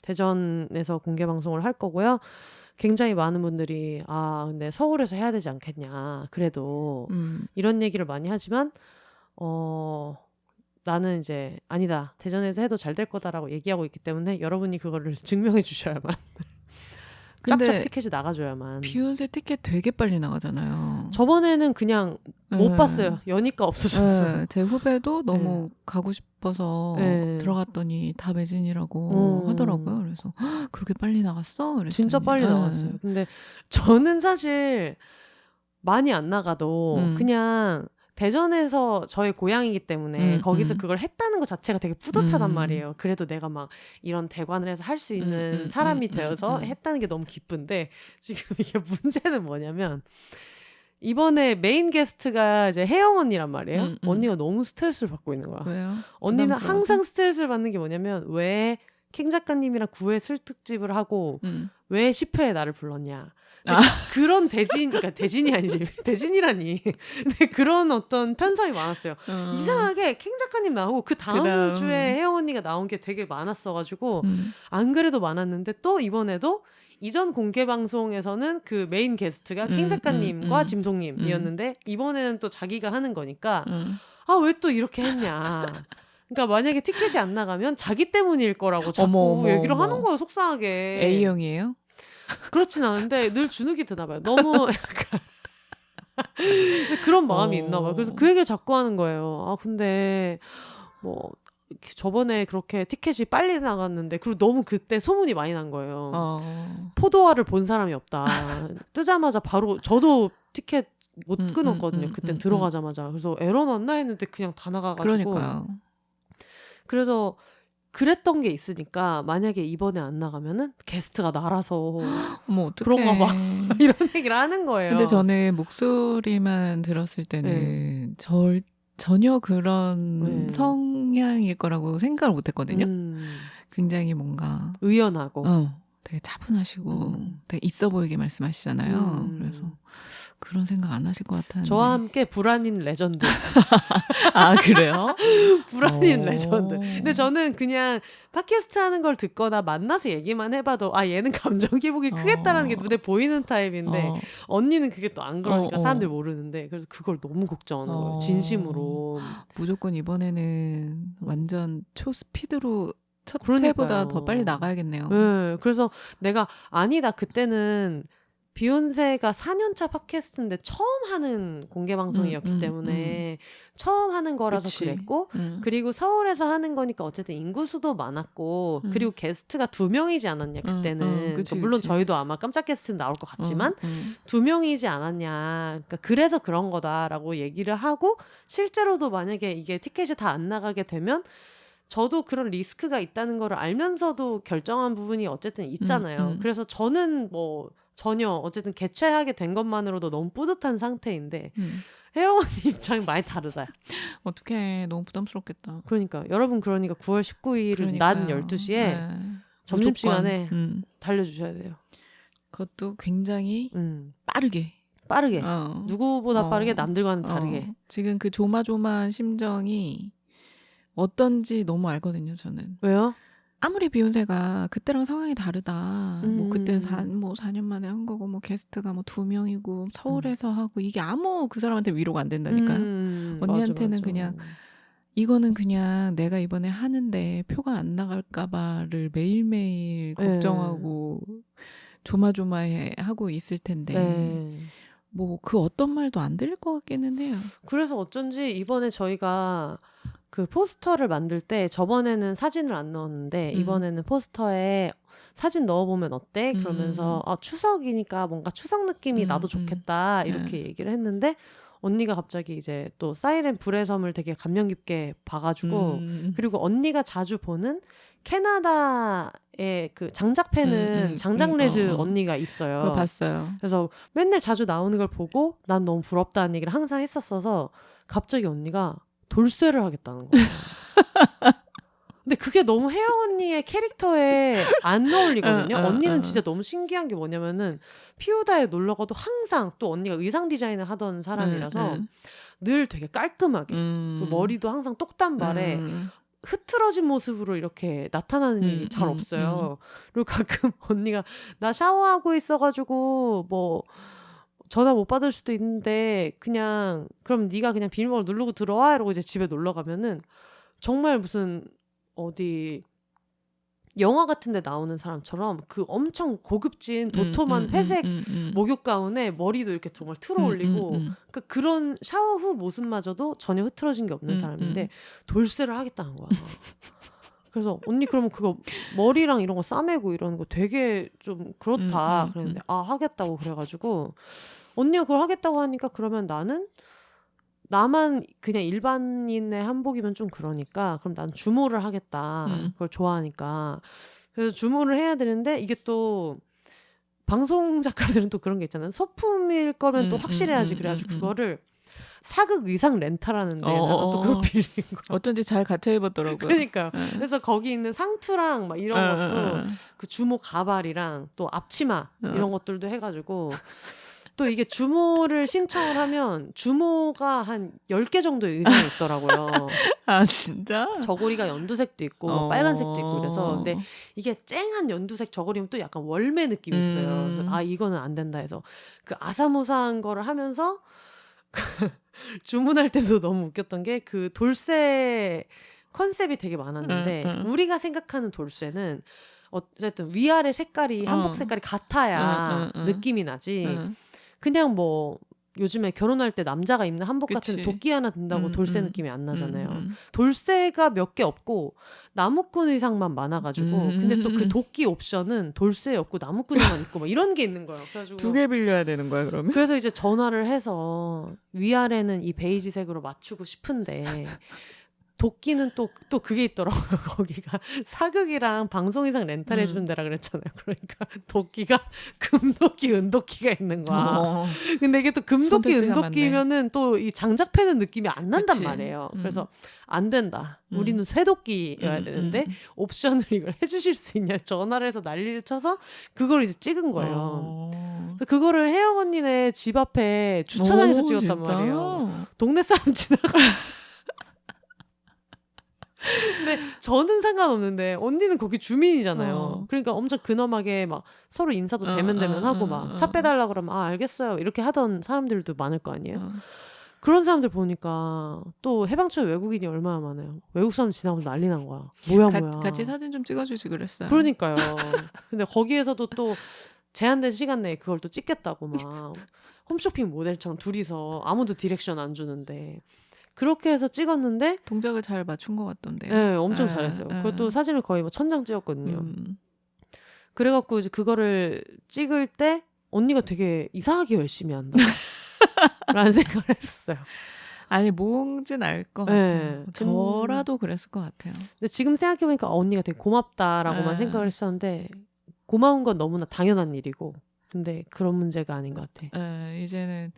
대전에서 공개 방송을 할 거고요. 굉장히 많은 분들이 근데 서울에서 해야 되지 않겠냐 그래도 이런 얘기를 많이 하지만 나는 이제 아니다. 대전에서 해도 잘 될 거다라고 얘기하고 있기 때문에 여러분이 그거를 증명해 주셔야만. 쫙쫙 티켓이 나가줘야만. 비욘세 티켓 되게 빨리 나가잖아요. 저번에는 그냥 못 봤어요. 여니까 없어졌어요. 제 후배도 너무 가고 싶어서 들어갔더니 다 매진이라고 하더라고요. 그래서 그렇게 빨리 나갔어? 그랬더니. 진짜 빨리 나갔어요. 근데 저는 사실 많이 안 나가도 그냥 대전에서 저의 고향이기 때문에 거기서 그걸 했다는 것 자체가 되게 뿌듯하단 말이에요. 그래도 내가 막 이런 대관을 해서 할 수 있는 사람이 되어서 했다는 게 너무 기쁜데 지금 이게 문제는 뭐냐면 이번에 메인 게스트가 이제 혜영 언니란 말이에요. 언니가 너무 스트레스를 받고 있는 거야. 왜요? 언니는 항상 스트레스를 받는 게 뭐냐면 왜 캥 작가님이랑 9회 술특집을 하고 왜 10회에 나를 불렀냐. 그런 그러니까 대진이 아니지. 대진이라니. 근데 그런 어떤 편성이 많았어요. 이상하게 캥 작가님 나오고 그 다음 주에 혜영 언니가 나온 게 되게 많았어가지고 안 그래도 많았는데 또 이번에도 이전 공개 방송에서는 그 메인 게스트가 캥 작가님과 짐송님이었는데 이번에는 또 자기가 하는 거니까 왜 또 이렇게 했냐. 그러니까 만약에 티켓이 안 나가면 자기 때문일 거라고 자꾸 얘기를 하는 거예요. 속상하게. A형이에요? 그렇진 않은데 늘 주눅이 드나 봐요. 너무 약간 그런 마음이 있나 봐요. 그래서 그 얘기를 자꾸 하는 거예요. 근데 뭐 저번에 그렇게 티켓이 빨리 나갔는데 그리고 너무 그때 소문이 많이 난 거예요. 포도알을 본 사람이 없다. 뜨자마자 바로 저도 티켓 못 끊었거든요. 그때 들어가자마자. 그래서 에러 났나 했는데 그냥 다 나가가지고. 그러니까요. 그래서 그랬던 게 있으니까 만약에 이번에 안 나가면은 게스트가 날아서 그런가 봐 이런 얘기를 하는 거예요. 근데 저는 목소리만 들었을 때는 전혀 그런 성향일 거라고 생각을 못했거든요. 굉장히 뭔가 의연하고 되게 차분하시고 되게 있어 보이게 말씀하시잖아요. 그래서 그런 생각 안 하실 것 같았는데. 저와 함께 불안인 레전드. 아 그래요? 불안인 레전드. 근데 저는 그냥 팟캐스트 하는 걸 듣거나 만나서 얘기만 해봐도 아 얘는 감정 기복이 크겠다라는 게 눈에 보이는 타입인데 언니는 그게 또 안 그러니까 사람들 모르는데 그래서 그걸 너무 걱정하는 거예요. 진심으로. 무조건 이번에는 완전 초스피드로 첫 그러니까요. 회보다 더 빨리 나가야겠네요. 네, 그래서 내가 아니다 그때는 비욘세가 4년차 팟캐스트인데 처음 하는 공개 방송이었기 때문에 처음 하는 거라서 그치. 그랬고 그리고 서울에서 하는 거니까 어쨌든 인구수도 많았고 그리고 게스트가 2명이지 않았냐 그때는 그치, 물론 그치. 저희도 아마 깜짝 게스트는 나올 것 같지만 2명이지 않았냐 그러니까 그래서 그런 거다라고 얘기를 하고 실제로도 만약에 이게 티켓이 다 안 나가게 되면 저도 그런 리스크가 있다는 걸 알면서도 결정한 부분이 어쨌든 있잖아요. 그래서 저는 뭐 전혀 어쨌든 개최하게 된 것만으로도 너무 뿌듯한 상태인데 혜영 언니 입장이 많이 다르다. 어떡해. 너무 부담스럽겠다. 그러니까 여러분 그러니까 9월 19일 낮 12시에 네. 점심시간에 무조건, 달려주셔야 돼요. 그것도 굉장히 빠르게. 누구보다 빠르게 남들과는 다르게. 지금 그 조마조마한 심정이 어떤지 너무 알거든요. 저는. 왜요? 아무리 비욘세가 그때랑 상황이 다르다. 뭐 그때는 4년 만에 한 거고 뭐 게스트가 뭐 2명이고 서울에서 하고 이게 아무 그 사람한테 위로가 안 된다니까요. 언니한테는 맞아. 그냥 이거는 그냥 내가 이번에 하는데 표가 안 나갈까 봐를 매일매일 걱정하고 조마조마해 하고 있을 텐데 뭐 그 어떤 말도 안 들릴 것 같기는 해요. 그래서 어쩐지 이번에 저희가 그 포스터를 만들 때 저번에는 사진을 안 넣었는데 이번에는 포스터에 사진 넣어보면 어때? 그러면서 추석이니까 뭔가 추석 느낌이 나도 좋겠다 이렇게 얘기를 했는데 언니가 갑자기 이제 또 사이렌 불의 섬을 되게 감명 깊게 봐가지고 그리고 언니가 자주 보는 캐나다의 그 장작 패는 장작레즈 언니가 있어요. 그거 봤어요. 그래서 맨날 자주 나오는 걸 보고 난 너무 부럽다는 얘기를 항상 했었어서 갑자기 언니가 돌쇠를 하겠다는 거예요. 근데 그게 너무 혜영 언니의 캐릭터에 안 어울리거든요. 언니는 진짜 너무 신기한 게 뭐냐면은 피우다에 놀러 가도 항상 또 언니가 의상 디자인을 하던 사람이라서 늘 되게 깔끔하게 그리고 머리도 항상 똑단발에 흐트러진 모습으로 이렇게 나타나는 일이 잘 없어요. 그리고 가끔 언니가 나 샤워하고 있어가지고 뭐 전화 못 받을 수도 있는데 그냥 그럼 네가 그냥 비밀번호 누르고 들어와 이러고 이제 집에 놀러 가면은 정말 무슨 어디 영화 같은 데 나오는 사람처럼 그 엄청 고급진 도톰한 회색 목욕 가운에 머리도 이렇게 정말 틀어 올리고 그러니까 그런 샤워 후 모습마저도 전혀 흐트러진 게 없는 사람인데 돌쇠를 하겠다는 거야. 그래서 언니 그러면 그거 머리랑 이런 거 싸매고 이러는 거 되게 좀 그렇다 그랬는데 하겠다고 그래가지고 언니가 그걸 하겠다고 하니까 그러면 나만 그냥 일반인의 한복이면 좀 그러니까 그럼 난 주모를 하겠다. 그걸 좋아하니까. 그래서 주모를 해야 되는데 이게 또 방송 작가들은 또 그런 게 있잖아요. 소품일 거면 또 확실해야지. 그래가지고 그거를 사극 의상 렌탈하는데 나는 또 그걸 빌린 거야. 어쩐지 잘 갖춰 입었더라고요. 그러니까 그래서 거기 있는 상투랑 막 이런 것도 그 주모 가발이랑 또 앞치마 이런 것들도 해가지고 또 이게 주모를 신청을 하면 주모가 한 10개 정도의 의상이 있더라고요. 아 진짜? 저고리가 연두색도 있고 뭐 빨간색도 있고 그래서 근데 이게 쨍한 연두색 저고리면 또 약간 월매 느낌이 있어요. 그래서 이거는 안 된다 해서 그 아사모사한 거를 하면서 주문할 때도 너무 웃겼던 게 그 돌쇠 컨셉이 되게 많았는데 우리가 생각하는 돌쇠는 어쨌든 위아래 색깔이 한복 색깔이 같아야 느낌이 나지 그냥 뭐 요즘에 결혼할 때 남자가 입는 한복 같은 도끼 하나 든다고 돌쇠 느낌이 안 나잖아요. 돌쇠가 몇 개 없고 나무꾼 의상만 많아가지고 근데 또 그 도끼 옵션은 돌쇠 없고 나무꾼만 있고 막 이런 게 있는 거예요. 그래가지고 2개 빌려야 되는 거야 그러면? 그래서 이제 전화를 해서 위아래는 이 베이지색으로 맞추고 싶은데 도끼는 또 그게 있더라고요. 거기가 사극이랑 방송의상 렌탈해 주는 데라 그랬잖아요. 그러니까 도끼가 금도끼, 은도끼가 있는 거야. 근데 이게 또 금도끼, 선택지가 은도끼면은 또 이 장작 패는 느낌이 안 난단 그치. 말이에요. 그래서 안 된다. 우리는 쇠도끼여야 되는데 옵션을 이걸 해주실 수 있냐 전화를 해서 난리를 쳐서 그걸 이제 찍은 거예요. 그래서 그거를 혜영 언니네 집 앞에 주차장에서 찍었단 진짜? 말이에요. 동네 사람 지나가. 근데 저는 상관없는데 언니는 거기 주민이잖아요. 그러니까 엄청 근엄하게 막 서로 인사도 대면대면 하고 막 차 빼달라 그러면 아 알겠어요 이렇게 하던 사람들도 많을 거 아니에요. 그런 사람들 보니까 또 해방촌에 외국인이 얼마나 많아요. 외국 사람 지나가면 난리 난 거야. 뭐야. 같이 사진 좀 찍어주지 그랬어요. 그러니까요. 근데 거기에서도 또 제한된 시간 내에 그걸 또 찍겠다고 막 홈쇼핑 모델처럼 둘이서 아무도 디렉션 안 주는데 그렇게 해서 찍었는데 동작을 잘 맞춘 것 같던데요. 네, 엄청 잘했어요. 그것도 사진을 거의 뭐 1000장 찍었거든요. 그래갖고 이제 그거를 찍을 때 언니가 되게 이상하게 열심히 한다 라는 생각을 했어요. 아니 뭔진 알 것 같아요. 저라도 그랬을 것 같아요. 근데 지금 생각해보니까 언니가 되게 고맙다라고만 생각을 했었는데 고마운 건 너무나 당연한 일이고 근데 그런 문제가 아닌 것 같아. 이제는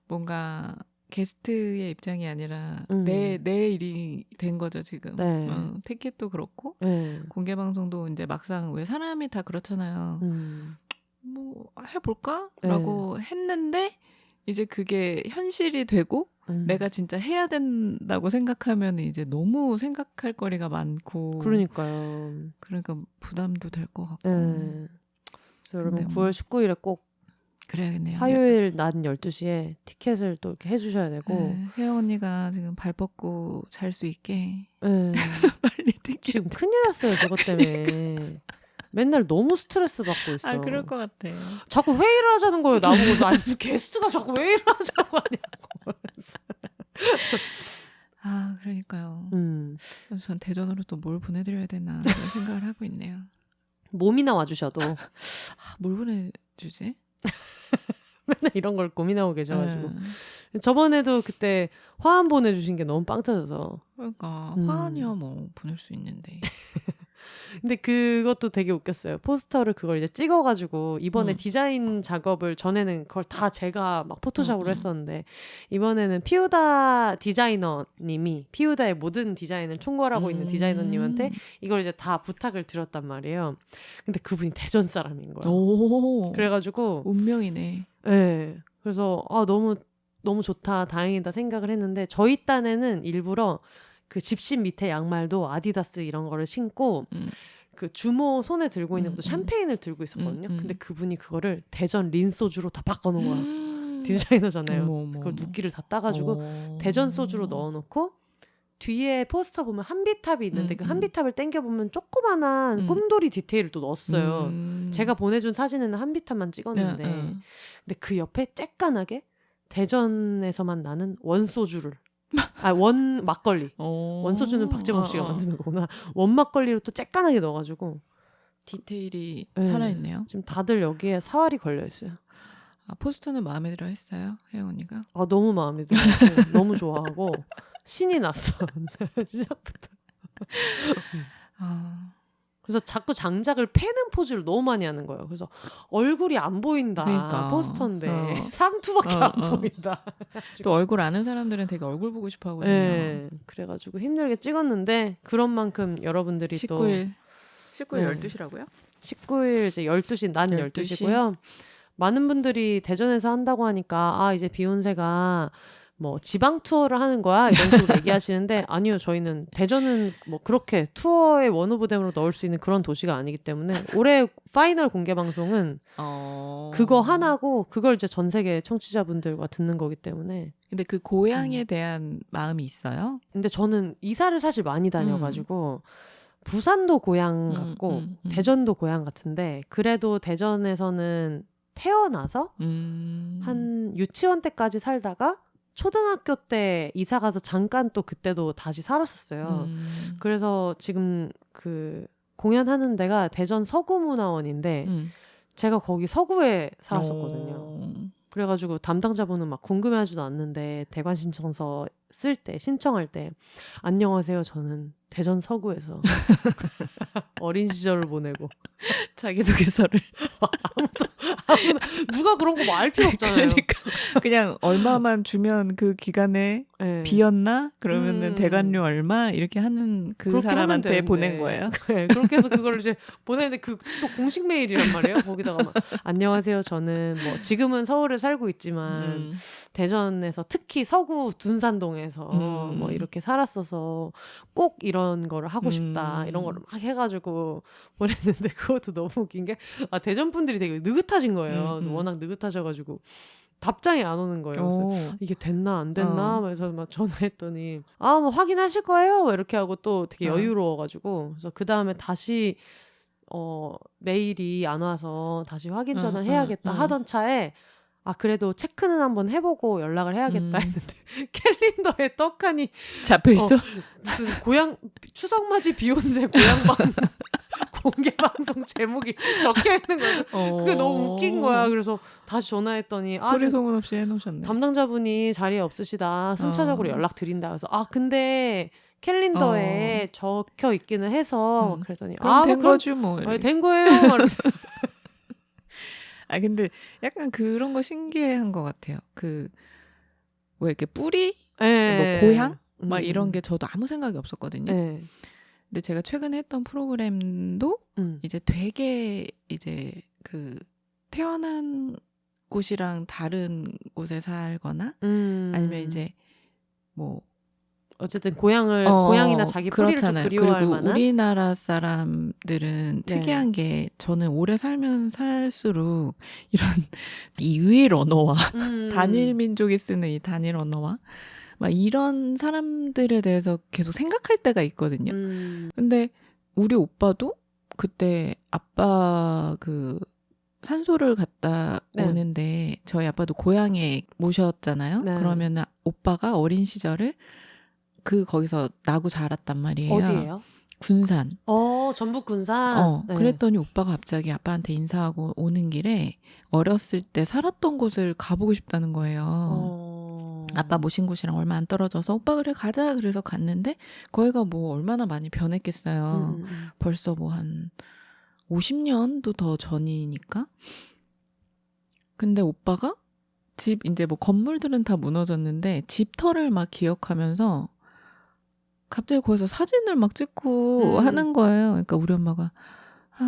뭔가 게스트의 입장이 아니라 내 일이 된 거죠 지금. 네. 티켓도 그렇고 네. 공개 방송도 이제 막상 왜 사람이 다 그렇잖아요. 뭐 해볼까? 라고 했는데 이제 그게 현실이 되고 내가 진짜 해야 된다고 생각하면 이제 너무 생각할 거리가 많고 그러니까요. 그러니까 부담도 될 것 같고. 여러분 9월 19일에 꼭 그래야겠네요. 화요일 낮 12시에 티켓을 또 이렇게 해주셔야 되고 혜영 언니가 지금 발 뻗고 잘 수 있게 빨리 티켓 지금 큰일 났어요 저것 때문에. 맨날 너무 스트레스 받고 있어. 아 그럴 것 같아. 자꾸 회의를 하자는 거예요 나보고. 아니 게스트가 자꾸 회의를 하자고 하냐고. 아 그러니까요. 전 대전으로 또 뭘 보내드려야 되나 이런 생각을 하고 있네요. 몸이나 와주셔도. 뭘 보내주지? 맨날 이런 걸 고민하고 계셔가지고. 저번에도 그때 화환 보내주신 게 너무 빵 터져서. 그러니까 화환이야 뭐 보낼 수 있는데. 근데 그것도 되게 웃겼어요. 포스터를 그걸 이제 찍어가지고 이번에 디자인 작업을 전에는 그걸 다 제가 막 포토샵으로 했었는데 이번에는 피우다 디자이너님이 피우다의 모든 디자인을 총괄하고 있는 디자이너님한테 이걸 이제 다 부탁을 드렸단 말이에요. 근데 그분이 대전 사람인 거예요. 오, 그래가지고 운명이네. 네. 그래서 너무 좋다 다행이다 생각을 했는데 저희 딴에는 일부러 그 집신 밑에 양말도 아디다스 이런 거를 신고 그 주모 손에 들고 있는 것도 샴페인을 들고 있었거든요. 근데 그분이 그거를 대전 린 소주로 다 바꿔놓은 거야. 디자이너잖아요. 그걸 눕기를 다 따가지고 대전 소주로 넣어놓고 뒤에 포스터 보면 한비탑이 있는데 그 한비탑을 당겨보면 조그만한 꿈돌이 디테일을 또 넣었어요. 제가 보내준 사진에는 한비탑만 찍었는데 근데 그 옆에 쬐깐하게 대전에서만 나는 원소주를 원 막걸리. 원소주는 박재범 씨가 만드는 거구나. 원 막걸리로 또 쬐깐하게 넣어가지고 디테일이 살아있네요. 지금 다들 여기에 사활이 걸려 있어요. 아 포스터는 마음에 들어 했어요, 혜영 언니가? 너무 마음에 들었고 너무 좋아하고 신이 났어. 시작부터. 그래서 자꾸 장작을 패는 포즈를 너무 많이 하는 거예요. 그래서 얼굴이 안 보인다. 그러니까. 포스터인데 상투밖에 안 보인다. 또 얼굴 아는 사람들은 되게 얼굴 보고 싶어 하거든요. 네. 그래가지고 힘들게 찍었는데 그런 만큼 여러분들이 19일 12시라고요? 19일 이제 12시 낮 12시고요. 많은 분들이 대전에서 한다고 하니까 이제 비욘세가 뭐 지방 투어를 하는 거야 이런 식으로 얘기하시는데 아니요 저희는 대전은 뭐 그렇게 투어의 원오브댐으로 넣을 수 있는 그런 도시가 아니기 때문에 올해 파이널 공개 방송은 그거 하나고 그걸 이제 전 세계 청취자분들과 듣는 거기 때문에. 근데 그 고향에 대한 마음이 있어요? 근데 저는 이사를 사실 많이 다녀가지고 부산도 고향 같고 대전도 고향 같은데 그래도 대전에서는 태어나서 한 유치원 때까지 살다가 초등학교 때 이사 가서 잠깐 또 그때도 다시 살았었어요. 그래서 지금 그 공연하는 데가 대전 서구문화원인데 제가 거기 서구에 살았었거든요. 그래가지고 담당자분은 막 궁금해하지도 않는데 대관 신청서 쓸 때 신청할 때 안녕하세요 저는 대전 서구에서 어린 시절을 보내고 자기소개서를 아무나 누가 그런 거 알 필요 없잖아요. 그러니까 그냥 얼마만 주면 그 기간에 네. 비었나? 그러면은 대관료 얼마? 이렇게 하는 그 그렇게 하면 사람한테 되는데. 보낸 거예요. 네, 그렇게 해서 그걸 이제 보내는데 그 또 공식 메일이란 말이에요. 거기다가 막 안녕하세요 저는 뭐 지금은 서울에 살고 있지만 대전에서 특히 서구 둔산동에서 뭐 이렇게 살았어서 꼭 이런 거를 하고 싶다 이런 거를 막 해가지고 보냈는데 그것도 너무 웃긴 게 대전 분들이 되게 느긋하신 거예요. 워낙 느긋하셔가지고 답장이 안 오는 거예요. 그래서 이게 됐나 안 됐나 그래서 막 전화했더니 뭐 확인하실 거예요 이렇게 하고 또 되게 여유로워가지고 그래서 그 다음에 다시 메일이 안 와서 다시 확인 전화를 해야겠다 하던 차에 그래도 체크는 한번 해보고 연락을 해야겠다 했는데 캘린더에 떡하니 잡혀있어? 무슨 추석맞이 비욘세 고향방 공개방송 제목이 적혀있는 거예요. 그게 너무 웃긴 거야. 그래서 다시 전화했더니 소리 소문 없이 해놓으셨네. 담당자분이 자리에 없으시다. 순차적으로 연락드린다. 그래서 근데 캘린더에 적혀 있기는 해서 그랬더니 그럼 된 거지 뭐. 된 거예요. 근데 약간 그런 거 신기한 것 같아요. 왜 이렇게 뿌리? 뭐 고향? 막 이런 게 저도 아무 생각이 없었거든요. 네. 근데 제가 최근에 했던 프로그램도 이제 되게 이제 태어난 곳이랑 다른 곳에 살거나 아니면 이제 뭐 어쨌든 고향이나 자기 뿌리를 좀 그리워할 그리고 만한 우리나라 사람들은 특이한 게 저는 오래 살면 살수록 이런 이 유일 언어와 단일 민족이 쓰는 이 단일 언어와 막 이런 사람들에 대해서 계속 생각할 때가 있거든요. 근데 우리 오빠도 그때 아빠 산소를 갔다 오는데 저희 아빠도 고향에 모셨잖아요. 그러면은 오빠가 어린 시절을 거기서 나고 자랐단 말이에요. 어디예요? 군산. 전북 군산? 그랬더니 오빠가 갑자기 아빠한테 인사하고 오는 길에 어렸을 때 살았던 곳을 가보고 싶다는 거예요. 아빠 모신 곳이랑 얼마 안 떨어져서 오빠 그래 가자 그래서 갔는데 거기가 뭐 얼마나 많이 변했겠어요. 벌써 뭐 한 50년도 더 전이니까. 근데 오빠가 이제 뭐 건물들은 다 무너졌는데 집터를 막 기억하면서 갑자기 거기서 사진을 막 찍고 하는 거예요. 그러니까 우리 엄마가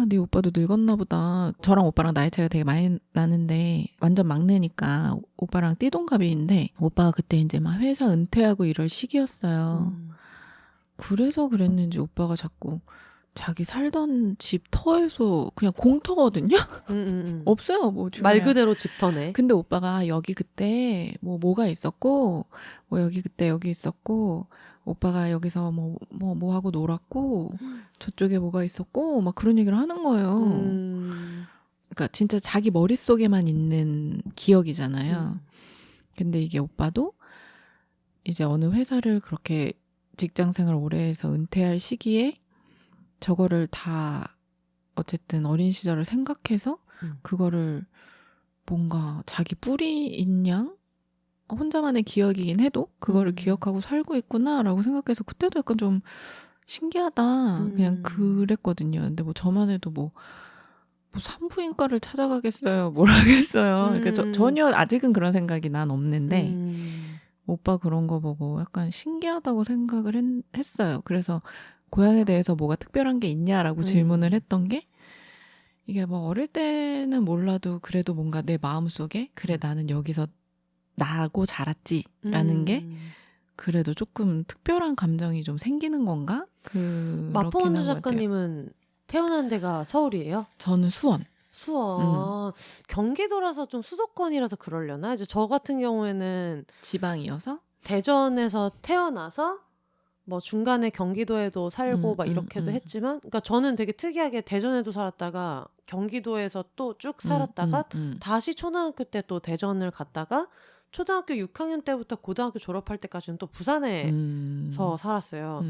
네 오빠도 늙었나 보다. 저랑 오빠랑 나이 차이가 되게 많이 나는데 완전 막내니까 오빠랑 띠동갑인데 오빠가 그때 이제 막 회사 은퇴하고 이럴 시기였어요. 그래서 그랬는지 오빠가 자꾸 자기 살던 집 터에서 그냥 공터거든요. 없어요. 뭐 말 그대로 집터네. 근데 오빠가 여기 그때 뭐가 있었고 뭐 여기 그때 여기 있었고 오빠가 여기서 뭐 하고 놀았고 저쪽에 뭐가 있었고 막 그런 얘기를 하는 거예요. 그러니까 진짜 자기 머릿속에만 있는 기억이잖아요. 근데 이게 오빠도 이제 어느 회사를 그렇게 직장생활 오래 해서 은퇴할 시기에 저거를 다 어쨌든 어린 시절을 생각해서 그거를 뭔가 자기 뿌리인 양 혼자만의 기억이긴 해도 그거를 기억하고 살고 있구나라고 생각해서 그때도 약간 좀 신기하다 그냥 그랬거든요. 근데 뭐 저만 해도 뭐 산부인과를 찾아가겠어요. 뭘 하겠어요. 그러니까 전혀 아직은 그런 생각이 난 없는데 오빠 그런 거 보고 약간 신기하다고 생각을 했어요. 그래서 고향에 대해서 뭐가 특별한 게 있냐라고 질문을 했던 게 이게 뭐 어릴 때는 몰라도 그래도 뭔가 내 마음속에 그래 나는 여기서 나고 자랐지라는 게 그래도 조금 특별한 감정이 좀 생기는 건가? 마포원주 작가님은 태어난 데가 서울이에요? 저는 수원. 경기도라서 좀 수도권이라서 그러려나? 이제 저 같은 경우에는 지방이어서 대전에서 태어나서 뭐 중간에 경기도에도 살고 막 이렇게도 했지만, 그러니까 저는 되게 특이하게 대전에도 살았다가 경기도에서 또 쭉 살았다가 다시 초등학교 때 또 대전을 갔다가 초등학교 6학년 때부터 고등학교 졸업할 때까지는 또 부산에서 살았어요.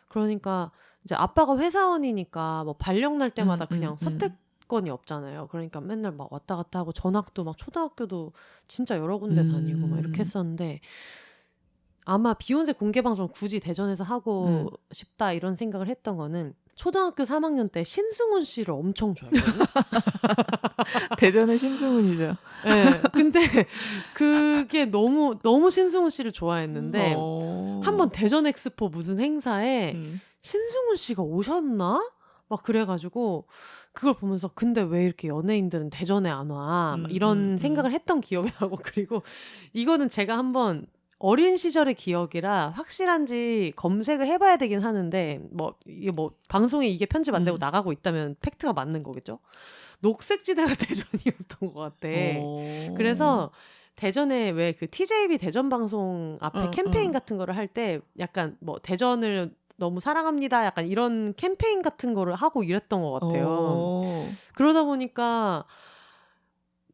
그러니까 이제 아빠가 회사원이니까 뭐 발령 날 때마다 그냥 여건이 없잖아요. 그러니까 맨날 막 왔다 갔다 하고 전학도 막 초등학교도 진짜 여러 군데 다니고 막 이렇게 했었는데 아마 비욘세 공개 방송 굳이 대전에서 하고 싶다 이런 생각을 했던 거는 초등학교 3학년 때 신승훈 씨를 엄청 좋아했거든요. 대전의 신승훈이죠. 네, 근데 그게 너무 신승훈 씨를 좋아했는데 한번 대전 엑스포 무슨 행사에 신승훈 씨가 오셨나? 막 그래가지고 그걸 보면서 근데 왜 이렇게 연예인들은 대전에 안 와? 막 이런 생각을 했던 기억이 나고 그리고 이거는 제가 한번 어린 시절의 기억이라 확실한지 검색을 해봐야 되긴 하는데 뭐 이게 뭐 방송에 이게 편집 안 되고 나가고 있다면 팩트가 맞는 거겠죠? 녹색지대가 대전이었던 것 같아. 그래서 대전에 왜 그 TJB 대전 방송 앞에 캠페인 같은 거를 할 때 약간 뭐 대전을 너무 사랑합니다 약간 이런 캠페인 같은 거를 하고 이랬던 것 같아요. 그러다 보니까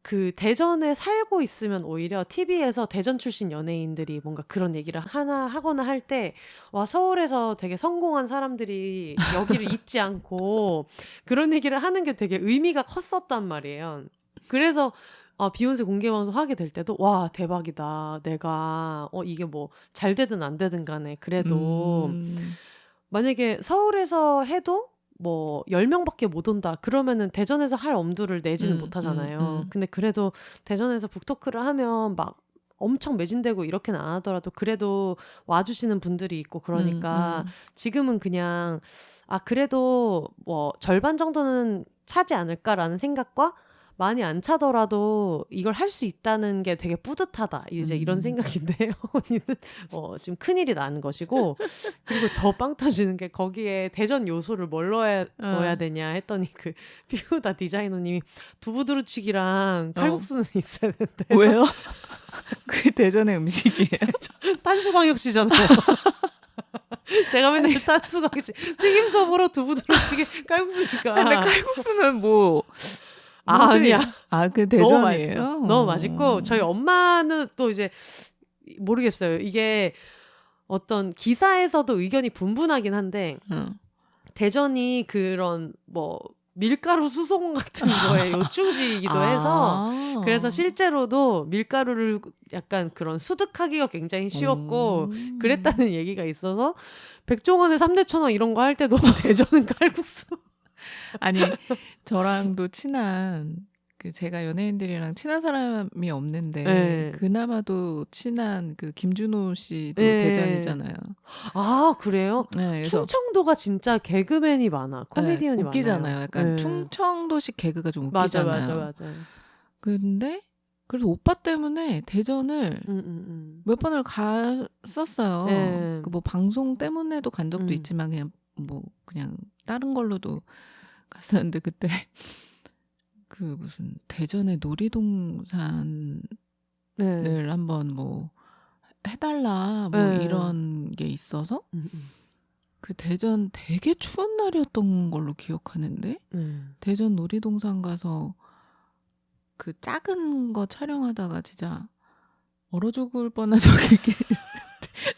그 대전에 살고 있으면 오히려 TV에서 대전 출신 연예인들이 뭔가 그런 얘기를 하나 하거나 할 때 와 서울에서 되게 성공한 사람들이 여기를 잊지 않고 그런 얘기를 하는 게 되게 의미가 컸었단 말이에요. 그래서 비욘세 공개방송 하게 될 때도 와 대박이다. 내가 이게 뭐 잘 되든 안 되든 간에 그래도 만약에 서울에서 해도 뭐 10명밖에 못 온다 그러면은 대전에서 할 엄두를 내지는 못하잖아요. 근데 그래도 대전에서 북토크를 하면 막 엄청 매진되고 이렇게는 안 하더라도 그래도 와주시는 분들이 있고 그러니까 지금은 그냥 그래도 뭐 절반 정도는 차지 않을까라는 생각과 많이 안 차더라도 이걸 할 수 있다는 게 되게 뿌듯하다. 이제 이런 생각인데 언니는 지금 큰일이 나는 것이고 그리고 더 빵 터지는 게 거기에 대전 요소를 뭘 넣어야 되냐 했더니 그 피우다 디자이너님이 두부두루치기랑 칼국수는 있어야 된다. 왜요? 그게 대전의 음식이에요? 탄수광역시잖아요. 제가 맨날 탄수광역시 튀김소보로 두부두루치기 칼국수니까. 근데 칼국수는 뭐 아니야. 그 대전이에요? 너무 맛있고 저희 엄마는 또 이제 모르겠어요. 이게 어떤 기사에서도 의견이 분분하긴 한데 대전이 그런 뭐 밀가루 수송 같은 거에 요충지이기도 해서 그래서 실제로도 밀가루를 약간 그런 수득하기가 굉장히 쉬웠고 그랬다는 얘기가 있어서 백종원의 3대 천왕 이런 거 할 때도 대전은 칼국수 아니 저랑도 친한 그 제가 연예인들이랑 친한 사람이 없는데 네. 그나마도 친한 그 김준호 씨도 네. 대전이잖아요. 아 그래요? 네, 그래서 충청도가 진짜 개그맨이 많아. 코미디언이 웃기잖아요. 많아요. 약간 충청도식 개그가 좀 웃기잖아요. 맞아. 근데 그래서 오빠 때문에 대전을 몇 번을 갔었어요. 네. 그 뭐 방송 때문에도 간 적도 있지만 그냥 다른 걸로도 갔었는데 그때 그 무슨 대전의 놀이동산을 한번 뭐 해달라 뭐 이런 게 있어서 그 대전 되게 추운 날이었던 걸로 기억하는데 대전 놀이동산 가서 그 작은 거 촬영하다가 진짜 얼어 죽을 뻔한 적이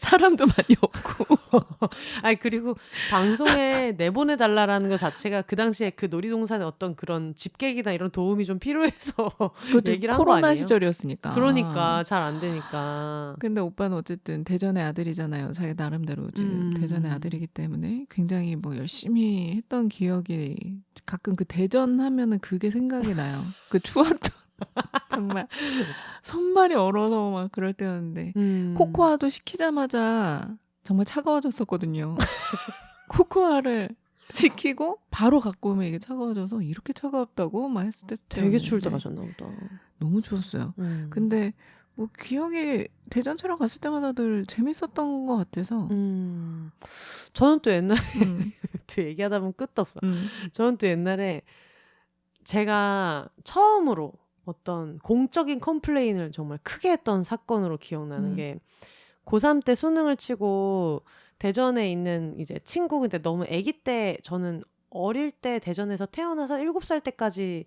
사람도 많이 없고 아니 그리고 방송에 내보내달라라는 것 자체가 그 당시에 그 놀이동산의 어떤 그런 집객이나 이런 도움이 좀 필요해서 얘기를 한 거 아니에요? 코로나 시절이었으니까. 그러니까 잘 안 되니까. 근데 오빠는 어쨌든 대전의 아들이잖아요. 자기 나름대로 지금 대전의 아들이기 때문에 굉장히 뭐 열심히 했던 기억이 가끔 그 대전 하면은 그게 생각이 나요. 그 추웠던 정말 손발이 얼어서 막 그럴 때였는데 코코아도 시키자마자 정말 차가워졌었거든요. 코코아를 시키고 바로 갖고 오면 이게 차가워져서 이렇게 차가웠다고 막 했을 때 되게 추울 때 가셨나 보다. 너무 추웠어요. 근데 뭐 기억이 대전 촬영 갔을 때마다 늘 재밌었던 것 같아서 저는 또 옛날에 또 얘기하다 보면 끝도 없어. 저는 또 옛날에 제가 처음으로 어떤 공적인 컴플레인을 정말 크게 했던 사건으로 기억나는 게 고3 때 수능을 치고 대전에 있는 이제 친구 근데 너무 아기 때 저는 어릴 때 대전에서 태어나서 7살 때까지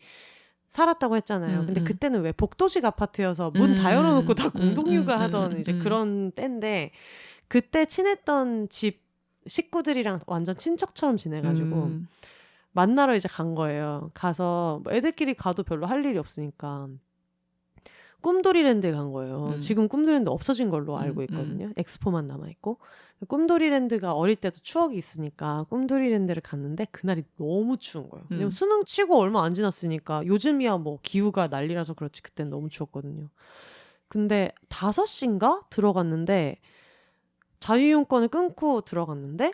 살았다고 했잖아요. 근데 그때는 왜 복도식 아파트여서 문 다 열어놓고 다 공동육아 하던 이제 그런 때인데 그때 친했던 집 식구들이랑 완전 친척처럼 지내가지고 만나러 이제 간 거예요. 가서 뭐 애들끼리 가도 별로 할 일이 없으니까 꿈돌이랜드에 간 거예요. 지금 꿈돌이랜드 없어진 걸로 알고 있거든요. 엑스포만 남아있고. 꿈돌이랜드가 어릴 때도 추억이 있으니까 꿈돌이랜드를 갔는데 그날이 너무 추운 거예요. 왜냐면 수능 치고 얼마 안 지났으니까 요즘이야 뭐 기후가 난리라서 그렇지 그때는 너무 추웠거든요. 근데 5시인가 들어갔는데 자유이용권을 끊고 들어갔는데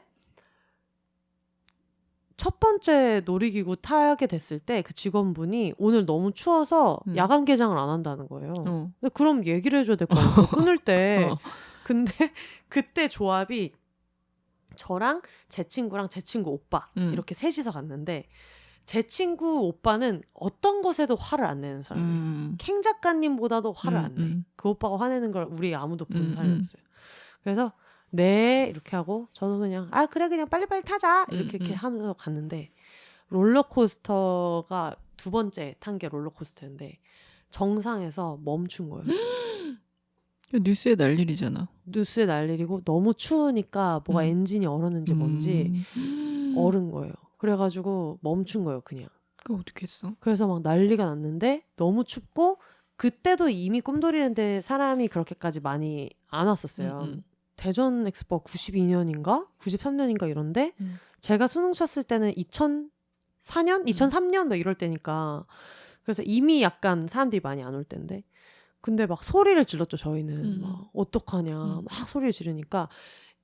첫 번째 놀이기구 타게 됐을 때 그 직원분이 오늘 너무 추워서 야간 개장을 안 한다는 거예요. 근데 그럼 얘기를 해줘야 될 거 아니에요. 끊을 때. 근데 그때 조합이 저랑 제 친구랑 제 친구 오빠 이렇게 셋이서 갔는데 제 친구 오빠는 어떤 것에도 화를 안 내는 사람이에요. 캥 작가님보다도 화를 안 내. 그 오빠가 화내는 걸 우리 아무도 본 사람이 없어요. 그래서 네 이렇게 하고 저는 그냥 아 그래 그냥 빨리빨리 타자 이렇게 하면서 갔는데 롤러코스터가 2번째 탄 게 롤러코스터인데 정상에서 멈춘 거예요. 뉴스에 날 일이잖아. 뉴스에 날 일이고 너무 추우니까 뭐가 엔진이 얼었는지 뭔지 얼은 거예요. 그래가지고 멈춘 거예요 그냥. 그거 어떻게 했어? 그래서 막 난리가 났는데 너무 춥고 그때도 이미 꿈돌이랜드 사람이 그렇게까지 많이 안 왔었어요. 대전 엑스포 92년인가 93년인가 이런데 제가 수능 쳤을 때는 2004년 2003년 뭐 이럴 때니까 그래서 이미 약간 사람들이 많이 안 올 때인데 근데 막 소리를 질렀죠 저희는 막 어떡하냐 막 소리를 지르니까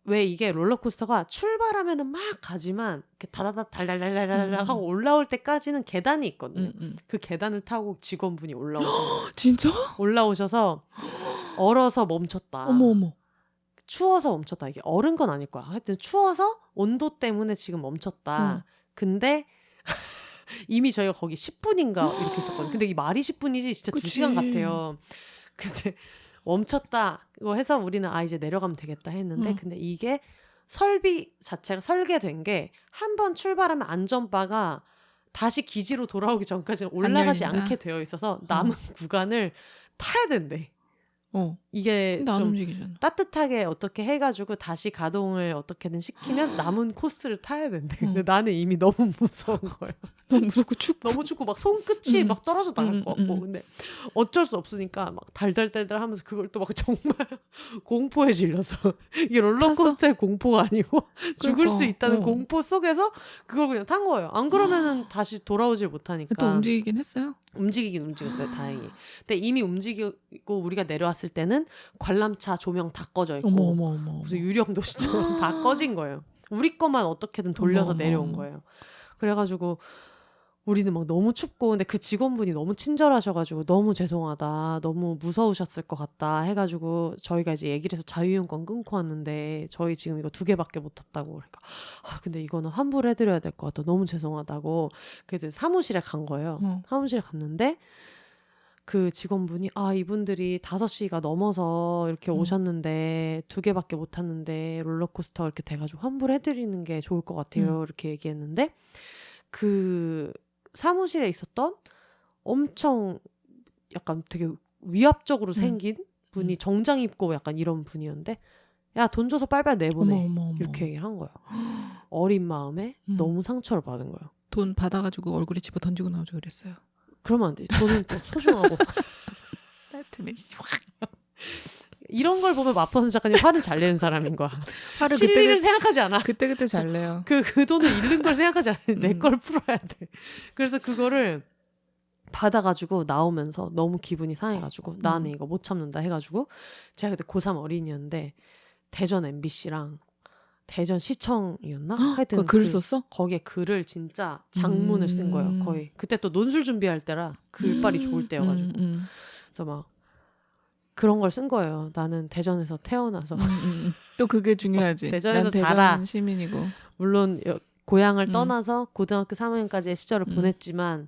왜 이게 롤러코스터가 출발하면은 막 가지만 이렇게 다다다 달달달달달 하고 올라올 때까지는 계단이 있거든요. 그 계단을 타고 직원분이 올라오셔서 진짜? 올라오셔서 얼어서 멈췄다. 어머. 추워서 멈췄다. 이게 얼은 건 아닐 거야. 하여튼 추워서 온도 때문에 지금 멈췄다. 근데 이미 저희가 거기 10분인가 이렇게 있었거든요. 근데 이 말이 10분이지 진짜 그치. 2시간 같아요. 근데 멈췄다. 이거 해서 우리는 아 이제 내려가면 되겠다 했는데 근데 이게 설비 자체가 설계된 게 한 번 출발하면 안전바가 다시 기지로 돌아오기 전까지는 올라가지 않게 되어 있어서 남은 구간을 타야 된대. 이게 근데 안 좀 움직이잖아. 따뜻하게 어떻게 해가지고 다시 가동을 어떻게든 시키면 남은 코스를 타야 된대. 근데 나는 이미 너무 무서운 거예요. 너무 무섭고 춥고. 너무 춥고 막 손끝이 막 떨어져 나갈 것 같고 근데 어쩔 수 없으니까 막 달달달달 하면서 그걸 또 막 정말 공포에 질려서 이게 롤러코스터의 공포가 아니고 죽을 수 있다는 공포 속에서 그걸 그냥 탄 거예요. 안 그러면은 다시 돌아오질 못하니까. 또 움직이긴 했어요? 움직이긴 움직였어요. 다행히. 근데 이미 움직이고 우리가 내려왔을 때는 관람차 조명 다 꺼져 있고 어머. 무슨 유령 도시처럼 다 꺼진 거예요. 우리 것만 어떻게든 돌려서 내려온 거예요. 그래가지고 우리는 막 너무 춥고 근데 그 직원분이 너무 친절하셔가지고 너무 죄송하다 너무 무서우셨을 것 같다 해가지고 저희가 이제 얘기를 해서 자유이용권 끊고 왔는데 저희 지금 이거 2개밖에 못 탔다고 그러니까 아 근데 이거는 환불해드려야 될 것 같다 너무 죄송하다고 그래서 사무실에 간 거예요. 사무실에 갔는데 그 직원분이 아 이분들이 5시가 넘어서 이렇게 오셨는데 2개밖에 못 탔는데 롤러코스터 이렇게 돼가지고 환불해드리는 게 좋을 것 같아요 이렇게 얘기했는데 그 사무실에 있었던 엄청 약간 되게 위압적으로 생긴 분이 정장 입고 약간 이런 분이었는데 야 돈 줘서 빨리빨리 내보내 어머. 이렇게 얘기를 한 거예요. 어린 마음에 너무 상처를 받은 거예요. 돈 받아가지고 얼굴에 집어 던지고 나오죠 그랬어요. 그러면 안 돼. 돈은 또 소중하고 이런 걸 보면 마포선 작가님 화는 잘 내는 사람인 거야. 화를 실리를 생각하지 않아. 그때 잘 내요. 그 돈을 잃는 걸 생각하지 않아. 내 걸 풀어야 돼. 그래서 그거를 받아가지고 나오면서 너무 기분이 상해가지고 나는 이거 못 참는다 해가지고 제가 그때 고3 어린이였는데 대전 MBC랑 대전 시청이었나? 하여튼 글을 썼어? 거기에 글을 진짜 장문을 쓴 거예요. 거의 그때 또 논술 준비할 때라 글빨이 좋을 때여가지고 그래서 막 그런 걸 쓴 거예요. 나는 대전에서 태어나서 또 그게 중요하지. 대전에서 난 대전 자라. 시민이고 물론 고향을 떠나서 고등학교 3학년까지의 시절을 보냈지만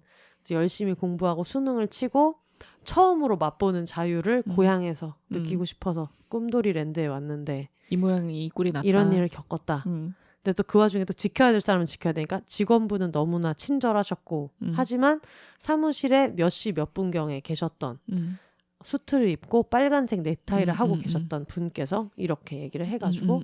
열심히 공부하고 수능을 치고 처음으로 맛보는 자유를 고향에서 느끼고 싶어서 꿈돌이랜드에 왔는데 이 모양이 이 꼴이 났다. 이런 일을 겪었다. 근데 또 그 와중에 또 지켜야 될 사람은 지켜야 되니까 직원분은 너무나 친절하셨고 하지만 사무실에 몇 시 몇 분경에 계셨던 수트를 입고 빨간색 넥타이를 하고 계셨던 분께서 이렇게 얘기를 해가지고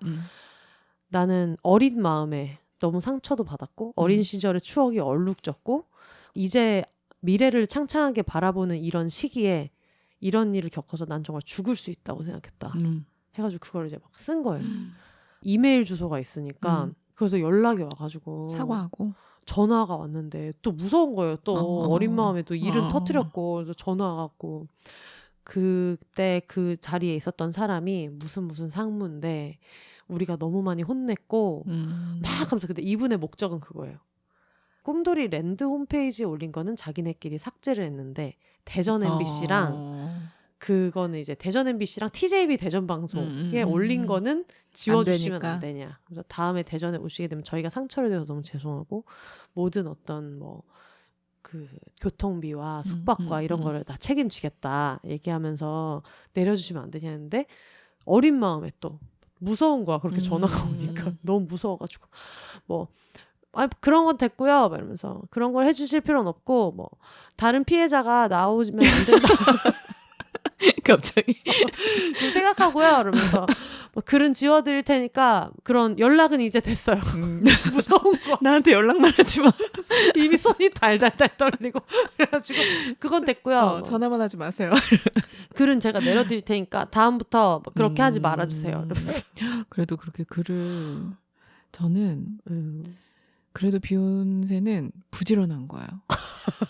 나는 어린 마음에 너무 상처도 받았고 어린 시절의 추억이 얼룩졌고 이제 미래를 창창하게 바라보는 이런 시기에 이런 일을 겪어서 난 정말 죽을 수 있다고 생각했다. 해가지고 그걸 이제 막 쓴 거예요. 이메일 주소가 있으니까 그래서 연락이 와가지고 사과하고 전화가 왔는데 또 무서운 거예요. 또 어린 마음에 또 일은 터뜨렸고 그래서 전화 와갖고 그때 그 자리에 있었던 사람이 무슨 상무인데 우리가 너무 많이 혼냈고 막 하면서 근데 이분의 목적은 그거예요. 꿈돌이 랜드 홈페이지에 올린 거는 자기네끼리 삭제를 했는데 대전 MBC랑 그거는 이제 대전 MBC랑 TJB 대전 방송에 올린 거는 지워주시면 안 되냐. 그래서 다음에 대전에 오시게 되면 저희가 상처를 내서 너무 죄송하고 모든 어떤 뭐 그 교통비와 숙박과 이런 거를 다 책임지겠다 얘기하면서 내려주시면 안 되냐 했는데 어린 마음에 또 무서운 거야. 그렇게 전화가 오니까 너무 무서워가지고 뭐 그런 건 됐고요. 이러면서 그런 걸 해주실 필요는 없고 뭐 다른 피해자가 나오면 안 된다. 갑자기 좀 생각하고요. 그러면서 뭐 글은 지워드릴 테니까 그런 연락은 이제 됐어요. 무서운 거. 나한테 연락만 하지 마. 이미 손이 달달달 떨리고 그래가지고 그건 됐고요. 전화만 하지 마세요. 글은 제가 내려드릴 테니까 다음부터 그렇게 하지 말아주세요. 이러면서. 그래도 그렇게 글을 저는 그래도 비욘세는 부지런한 거예요.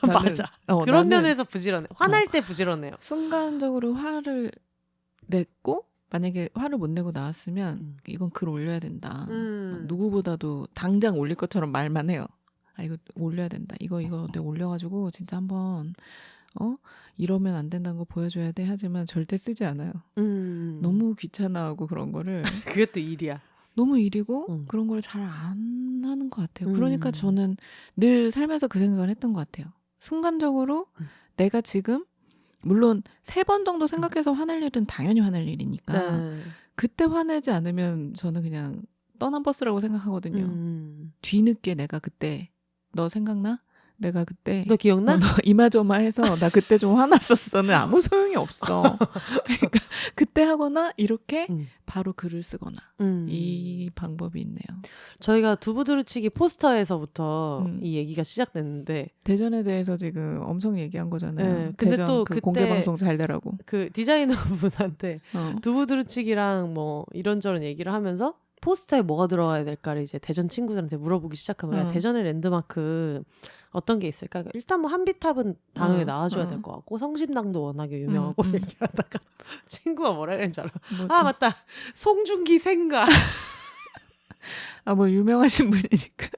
맞아. 그런 면에서 부지런해. 화날 때 부지런해요. 순간적으로 화를 냈고 만약에 화를 못 내고 나왔으면 이건 글 올려야 된다. 누구보다도 당장 올릴 것처럼 말만 해요. 이거 올려야 된다. 이거 내가 올려가지고 진짜 한번 이러면 안 된다는 거 보여줘야 돼. 하지만 절대 쓰지 않아요. 너무 귀찮아하고 그런 거를. 그게 또 일이야. 너무 일이고 그런 걸 잘 안 하는 것 같아요. 그러니까 저는 늘 살면서 그 생각을 했던 것 같아요. 순간적으로 내가 지금 물론 3번 정도 생각해서 화낼 일은 당연히 화낼 일이니까 그때 화내지 않으면 저는 그냥 떠난 버스라고 생각하거든요. 뒤늦게 내가 그때 너 생각나? 내가 그때 너 기억나? 너 이마저마해서 나 그때 좀 화났었어는 아무 소용이 없어. 그러니까 그때 하거나 이렇게 바로 글을 쓰거나 이 방법이 있네요. 저희가 두부두루치기 포스터에서부터 이 얘기가 시작됐는데 대전에 대해서 지금 엄청 얘기한 거잖아요. 네, 근데 대전 또 그 공개 방송 잘 되라고. 그 디자이너 분한테 두부두루치기랑 뭐 이런저런 얘기를 하면서 포스터에 뭐가 들어가야 될까를 이제 대전 친구들한테 물어보기 시작하면 대전의 랜드마크 어떤 게 있을까? 일단 뭐 한비탑은 당연히 나와줘야 될 것 같고 성심당도 워낙에 유명하고 얘기하다가 친구가 뭐라 그랬는 줄 알아? 맞다. 송중기 생가. 뭐 유명하신 분이니까.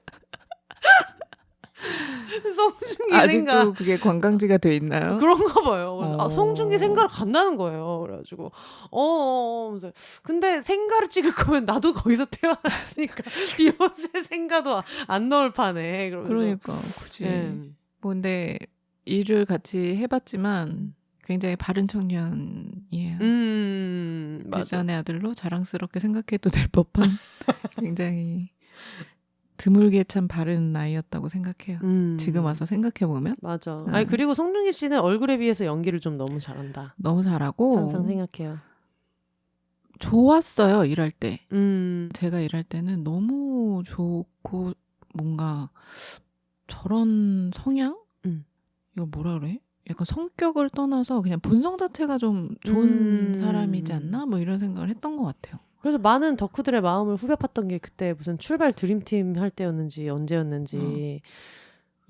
송중기 아직도 생가. 그게 관광지가 돼 있나요? 그런가 봐요. 송중기 생가를 간다는 거예요. 그래가지고 근데 생가를 찍을 거면 나도 거기서 태어났으니까 비욘세 생가도 안 넣을 판에. 그러니까 굳이. 뭐 근데 일을 같이 해봤지만 굉장히 바른 청년이에요. 대전의 아들로 자랑스럽게 생각해도 될 법한 굉장히 드물게 참 바른 나이였다고 생각해요. 지금 와서 생각해보면. 맞아. 아니 그리고 송중기 씨는 얼굴에 비해서 연기를 좀 너무 잘한다. 너무 잘하고. 항상 생각해요. 좋았어요. 일할 때. 제가 일할 때는 너무 좋고 뭔가 저런 성향? 이거 뭐라 그래? 약간 성격을 떠나서 그냥 본성 자체가 좀 좋은 사람이지 않나? 뭐 이런 생각을 했던 것 같아요. 그래서 많은 덕후들의 마음을 후벼 팠던 게 그때 무슨 출발 드림팀 할 때였는지 언제였는지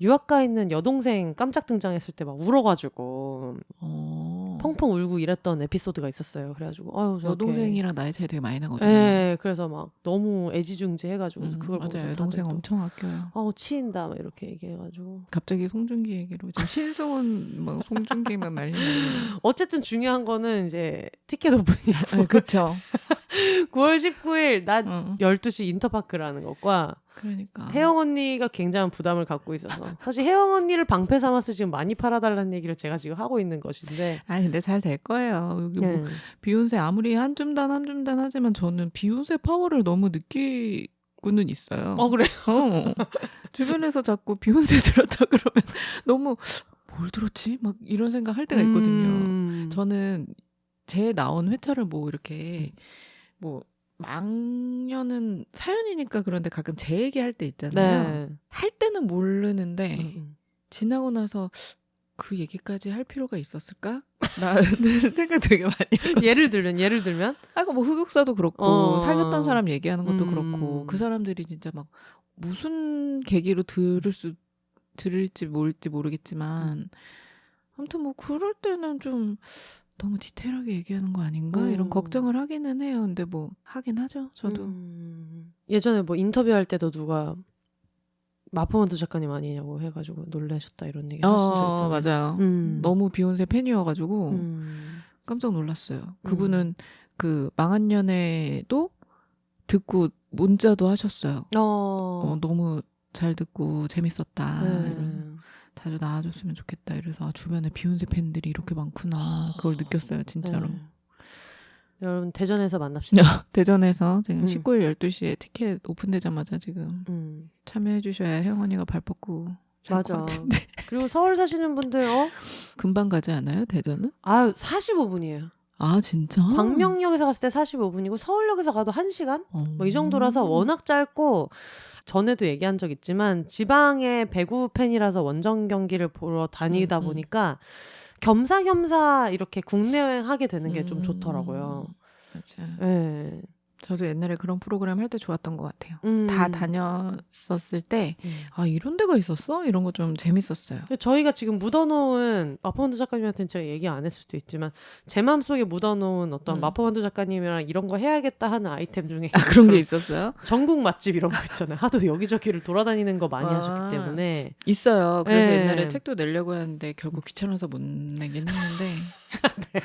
유학가 있는 여동생 깜짝 등장했을 때 막 울어가지고 펑펑 울고 이랬던 에피소드가 있었어요. 그래가지고 여동생이랑 나이 차이 되게 많이 나거든요. 네, 그래서 막 너무 애지중지 해가지고 그걸 맞아요. 여동생 엄청 아껴요. 치인다 막 이렇게 얘기해가지고 갑자기 송중기 얘기로 지금 신승훈 막 송중기 막 난리 나요. 어쨌든 중요한 거는 이제 티켓 오픈이고 그렇죠. 9월 19일 낮 12시 인터파크라는 것과 그러니까 혜영 언니가 굉장한 부담을 갖고 있어서 사실 혜영 언니를 방패 삼아서 지금 많이 팔아달라는 얘기를 제가 지금 하고 있는 것인데 근데 잘 될 거예요. 여기 뭐 비욘세 아무리 한 줌단 하지만 저는 비욘세 파워를 너무 느끼고는 있어요. 그래요? 주변에서 자꾸 비욘세 들었다 그러면 너무 뭘 들었지? 막 이런 생각 할 때가 있거든요. 저는 제 나온 회차를 뭐 이렇게 뭐 망년은 사연이니까 그런데 가끔 제 얘기할 때 있잖아요. 네. 할 때는 모르는데 지나고 나서 그 얘기까지 할 필요가 있었을까? 라는 생각 되게 많이 했거든요. 예를 들면? 아까 뭐 흑역사도 그렇고 사귀었던 사람 얘기하는 것도 그렇고 그 사람들이 진짜 막 무슨 계기로 들을지 뭘지 모르겠지만 아무튼 뭐 그럴 때는 좀 너무 디테일하게 얘기하는 거 아닌가 이런 걱정을 하기는 해요. 근데 뭐 하긴 하죠. 저도. 예전에 뭐 인터뷰할 때도 누가 마포먼트 작가님 아니냐고 해가지고 놀라셨다 이런 얘기 하신 적 있잖아요. 맞아요. 너무 비욘세 팬이어가지고 깜짝 놀랐어요. 그분은 그 망한 연애도 듣고 문자도 하셨어요. 너무 잘 듣고 재밌었다. 이런. 자주 나와줬으면 좋겠다. 이래서 주변에 비욘세 팬들이 이렇게 많구나. 그걸 느꼈어요. 진짜로. 네. 여러분 대전에서 만납시다. 대전에서 지금 19일 12시에 티켓 오픈되자마자 지금 참여해 주셔야 혜영 언니가 발 뻗고 맞아. 그리고 서울 사시는 분들 금방 가지 않아요? 대전은? 45분이에요. 아 진짜? 광명역에서 갔을 때 45분이고 서울역에서 가도 1시간? 뭐 이 정도라서 워낙 짧고 전에도 얘기한 적 있지만 지방의 배구 팬이라서 원정 경기를 보러 다니다 보니까 겸사겸사 이렇게 국내 여행하게 되는 게 좀 좋더라고요. 맞아요. 네. 저도 옛날에 그런 프로그램 할 때 좋았던 것 같아요. 다 다녔었을 때 이런 데가 있었어? 이런 거 좀 재밌었어요. 저희가 지금 묻어놓은 마포만두 작가님한테는 제가 얘기 안 했을 수도 있지만 제 마음속에 묻어놓은 어떤 마포만두 작가님이랑 이런 거 해야겠다 하는 아이템 중에 그런 게 있었어요? 전국 맛집 이런 거 있잖아요. 하도 여기저기를 돌아다니는 거 많이 하셨기 때문에 있어요. 그래서 옛날에 책도 내려고 했는데 결국 귀찮아서 못 내긴 했는데 네.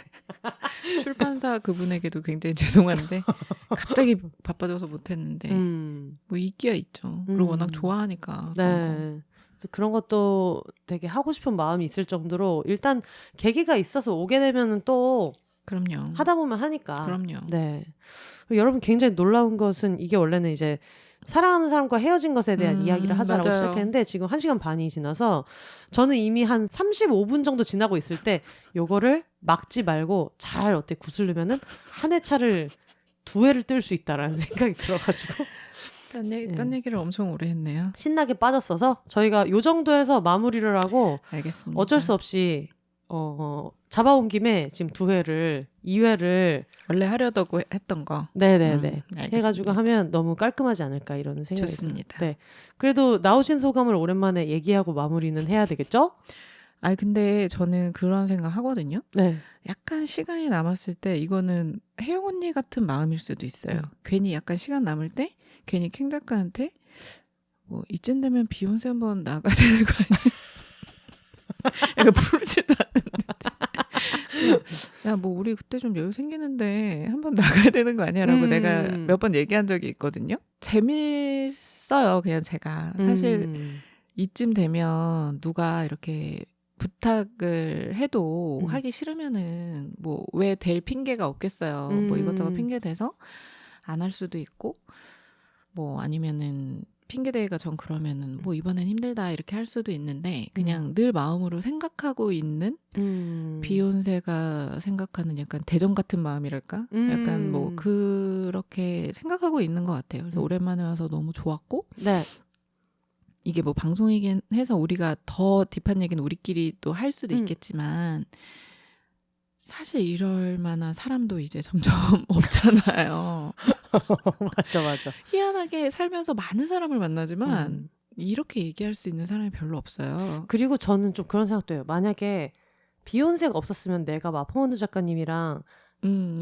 출판사 그분에게도 굉장히 죄송한데 갑자기 바빠져서 못했는데 뭐 있기야 있죠. 그리고 워낙 좋아하니까. 네. 그래서 그런 것도 되게 하고 싶은 마음이 있을 정도로 일단 계기가 있어서 오게 되면은 또 그럼요. 하다 보면 하니까. 그럼요. 네. 그리고 여러분 굉장히 놀라운 것은 이게 원래는 이제 사랑하는 사람과 헤어진 것에 대한 이야기를 하자라고 맞아요. 시작했는데 지금 1시간 반이 지나서 저는 이미 한 35분 정도 지나고 있을 때 요거를 막지 말고 잘 어떻게 구슬르면은 한 회차를 2회를 뜰 수 있다라는 생각이 들어가지고 딴 얘기를 엄청 오래 했네요. 신나게 빠졌어서 저희가 요 정도에서 마무리를 하고 알겠습니다. 어쩔 수 없이 잡아온 김에 지금 2회를 원래 하려고 했던 거 네네네 해가지고 하면 너무 깔끔하지 않을까 이런 생각이 좋습니다. 네. 그래도 나오신 소감을 오랜만에 얘기하고 마무리는 해야 되겠죠? 근데 저는 그런 생각 하거든요. 네. 약간 시간이 남았을 때 이거는 혜영 언니 같은 마음일 수도 있어요. 괜히 약간 시간 남을 때 괜히 캥 작가한테 뭐 이쯤 되면 비욘세 한번 나가야 되는 거 아니야? 약간 부르지도 않는데 야 뭐 우리 그때 좀 여유 생기는데 한번 나가야 되는 거 아니야라고 내가 몇 번 얘기한 적이 있거든요. 재밌어요. 그냥 제가 사실 이쯤 되면 누가 이렇게 부탁을 해도 하기 싫으면은 뭐 왜 될 핑계가 없겠어요. 뭐 이것저것 핑계 대서 안 할 수도 있고 뭐 아니면은 핑계대기가 전 그러면은 뭐 이번엔 힘들다 이렇게 할 수도 있는데 그냥 늘 마음으로 생각하고 있는 비욘세가 생각하는 약간 대전 같은 마음이랄까? 약간 뭐 그렇게 생각하고 있는 것 같아요. 그래서 오랜만에 와서 너무 좋았고 네. 이게 뭐 방송이긴 해서 우리가 더 딥한 얘기는 우리끼리 또 할 수도 있겠지만 사실 이럴 만한 사람도 이제 점점 없잖아요. 맞아. 희한하게 살면서 많은 사람을 만나지만 이렇게 얘기할 수 있는 사람이 별로 없어요. 그리고 저는 좀 그런 생각도 해요. 만약에 비욘세가 없었으면 내가 마포먼두 작가님이랑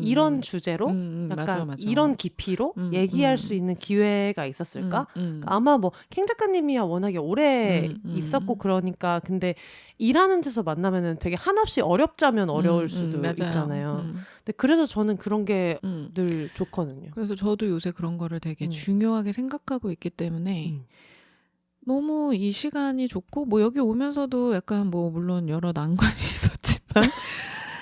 이런 주제로 약간 맞아. 이런 깊이로 얘기할 수 있는 기회가 있었을까? 그러니까 아마 뭐 캥 작가님이야 워낙에 오래 있었고 그러니까 근데 일하는 데서 만나면은 되게 한없이 어렵자면 어려울 수도 있잖아요. 근데 그래서 저는 그런 게 늘 좋거든요. 그래서 저도 요새 그런 거를 되게 중요하게 생각하고 있기 때문에 너무 이 시간이 좋고 뭐 여기 오면서도 약간 뭐 물론 여러 난관이 있었지만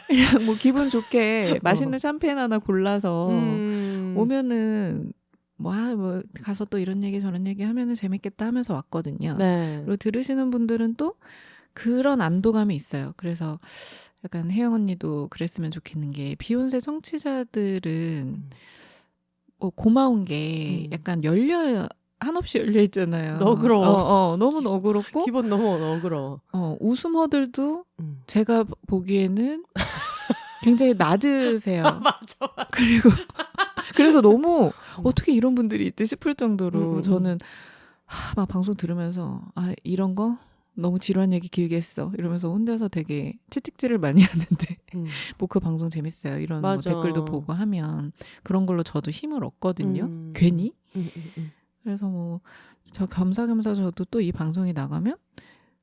그냥 뭐 기분 좋게 맛있는 샴페인 하나 골라서 오면은 뭐 가서 또 이런 얘기 저런 얘기 하면은 재밌겠다 하면서 왔거든요. 네. 그리고 들으시는 분들은 또 그런 안도감이 있어요. 그래서 약간 혜영 언니도 그랬으면 좋겠는 게 비욘세 청취자들은 고마운 게 약간 한없이 열려 있잖아요. 너그러워. 너무 너그럽고 기본 너무 너그러워. 웃음허들도 제가 보기에는 굉장히 낮으세요. 맞아. 그리고 그래서 너무 어떻게 이런 분들이 있지 싶을 정도로 저는 막 방송 들으면서 이런 거 너무 지루한 얘기 길게 했어 이러면서 혼자서 되게 채찍질을 많이 하는데 뭐 그 방송 재밌어요 이런 뭐 댓글도 보고 하면 그런 걸로 저도 힘을 얻거든요. 괜히. 그래서 뭐 저 겸사겸사 저도 또 이 방송이 나가면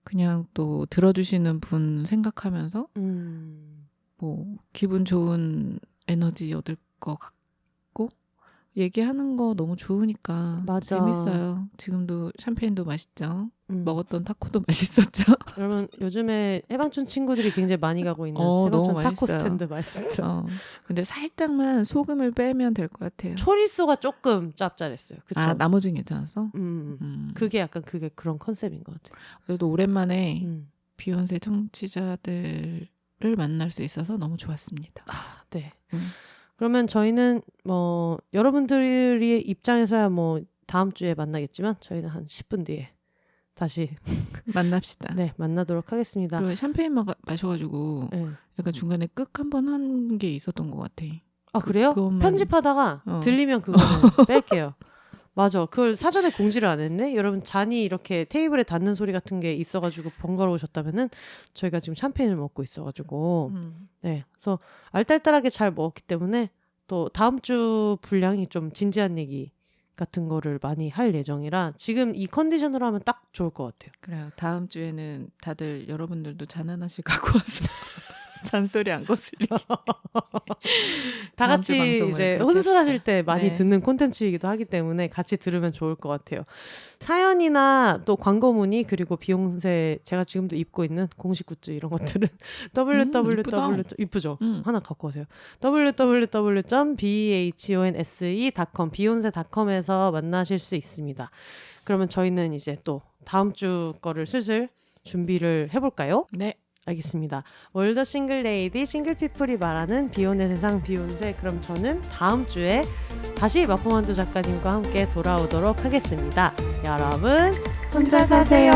그냥 또 들어주시는 분 생각하면서 뭐 기분 좋은 에너지 얻을 것 같고 얘기하는 거 너무 좋으니까 맞아. 재밌어요. 지금도 샴페인도 맛있죠. 먹었던 타코도 맛있었죠. 여러분 요즘에 해방촌 친구들이 굉장히 많이 가고 있는 너무 해방촌 타코 맛있어요. 스탠드 맛있습니다. 근데 살짝만 소금을 빼면 될 것 같아요. 초리소가 조금 짭짤했어요. 그쵸? 나머지는 괜찮았어? 그게 약간 그런 컨셉인 것 같아요. 그래도 오랜만에 비욘세 청취자들을 만날 수 있어서 너무 좋았습니다. 네. 그러면 저희는 뭐 여러분들의 입장에서야 뭐 다음 주에 만나겠지만 저희는 한 10분 뒤에 다시 만납시다. 네, 만나도록 하겠습니다. 그리고 샴페인 마셔가지고 약간 중간에 끄 한번 한 게 있었던 것 같아. 그래요? 그것만... 편집하다가 들리면 그거는 뺄게요. 맞아. 그걸 사전에 공지를 안 했네. 여러분 잔이 이렇게 테이블에 닿는 소리 같은 게 있어가지고 번거로우셨다면은 저희가 지금 샴페인을 먹고 있어가지고 네, 그래서 알딸딸하게 잘 먹었기 때문에 또 다음 주 분량이 좀 진지한 얘기 같은 거를 많이 할 예정이라 지금 이 컨디션으로 하면 딱 좋을 것 같아요. 그래요. 다음 주에는 다들 여러분들도 잔 하나씩 갖고 와서 잔소리 안 거슬리게 다 같이 이제 혼술하실 때 많이 네. 듣는 콘텐츠이기도 하기 때문에 같이 들으면 좋을 것 같아요. 사연이나 또 광고 문의 그리고 비욘세 제가 지금도 입고 있는 공식 굿즈 이런 것들은 www 이쁘죠? 하나 갖고 오세요. www.behonse.com 비욘세.com에서 만나실 수 있습니다. 그러면 저희는 이제 또 다음 주 거를 슬슬 준비를 해볼까요? 네. 알겠습니다. 월더 싱글 레이디 싱글 피플이 말하는 비혼의 세상 비욘세. 그럼 저는 다음 주에 다시 마포만두 작가님과 함께 돌아오도록 하겠습니다. 여러분 혼자 사세요.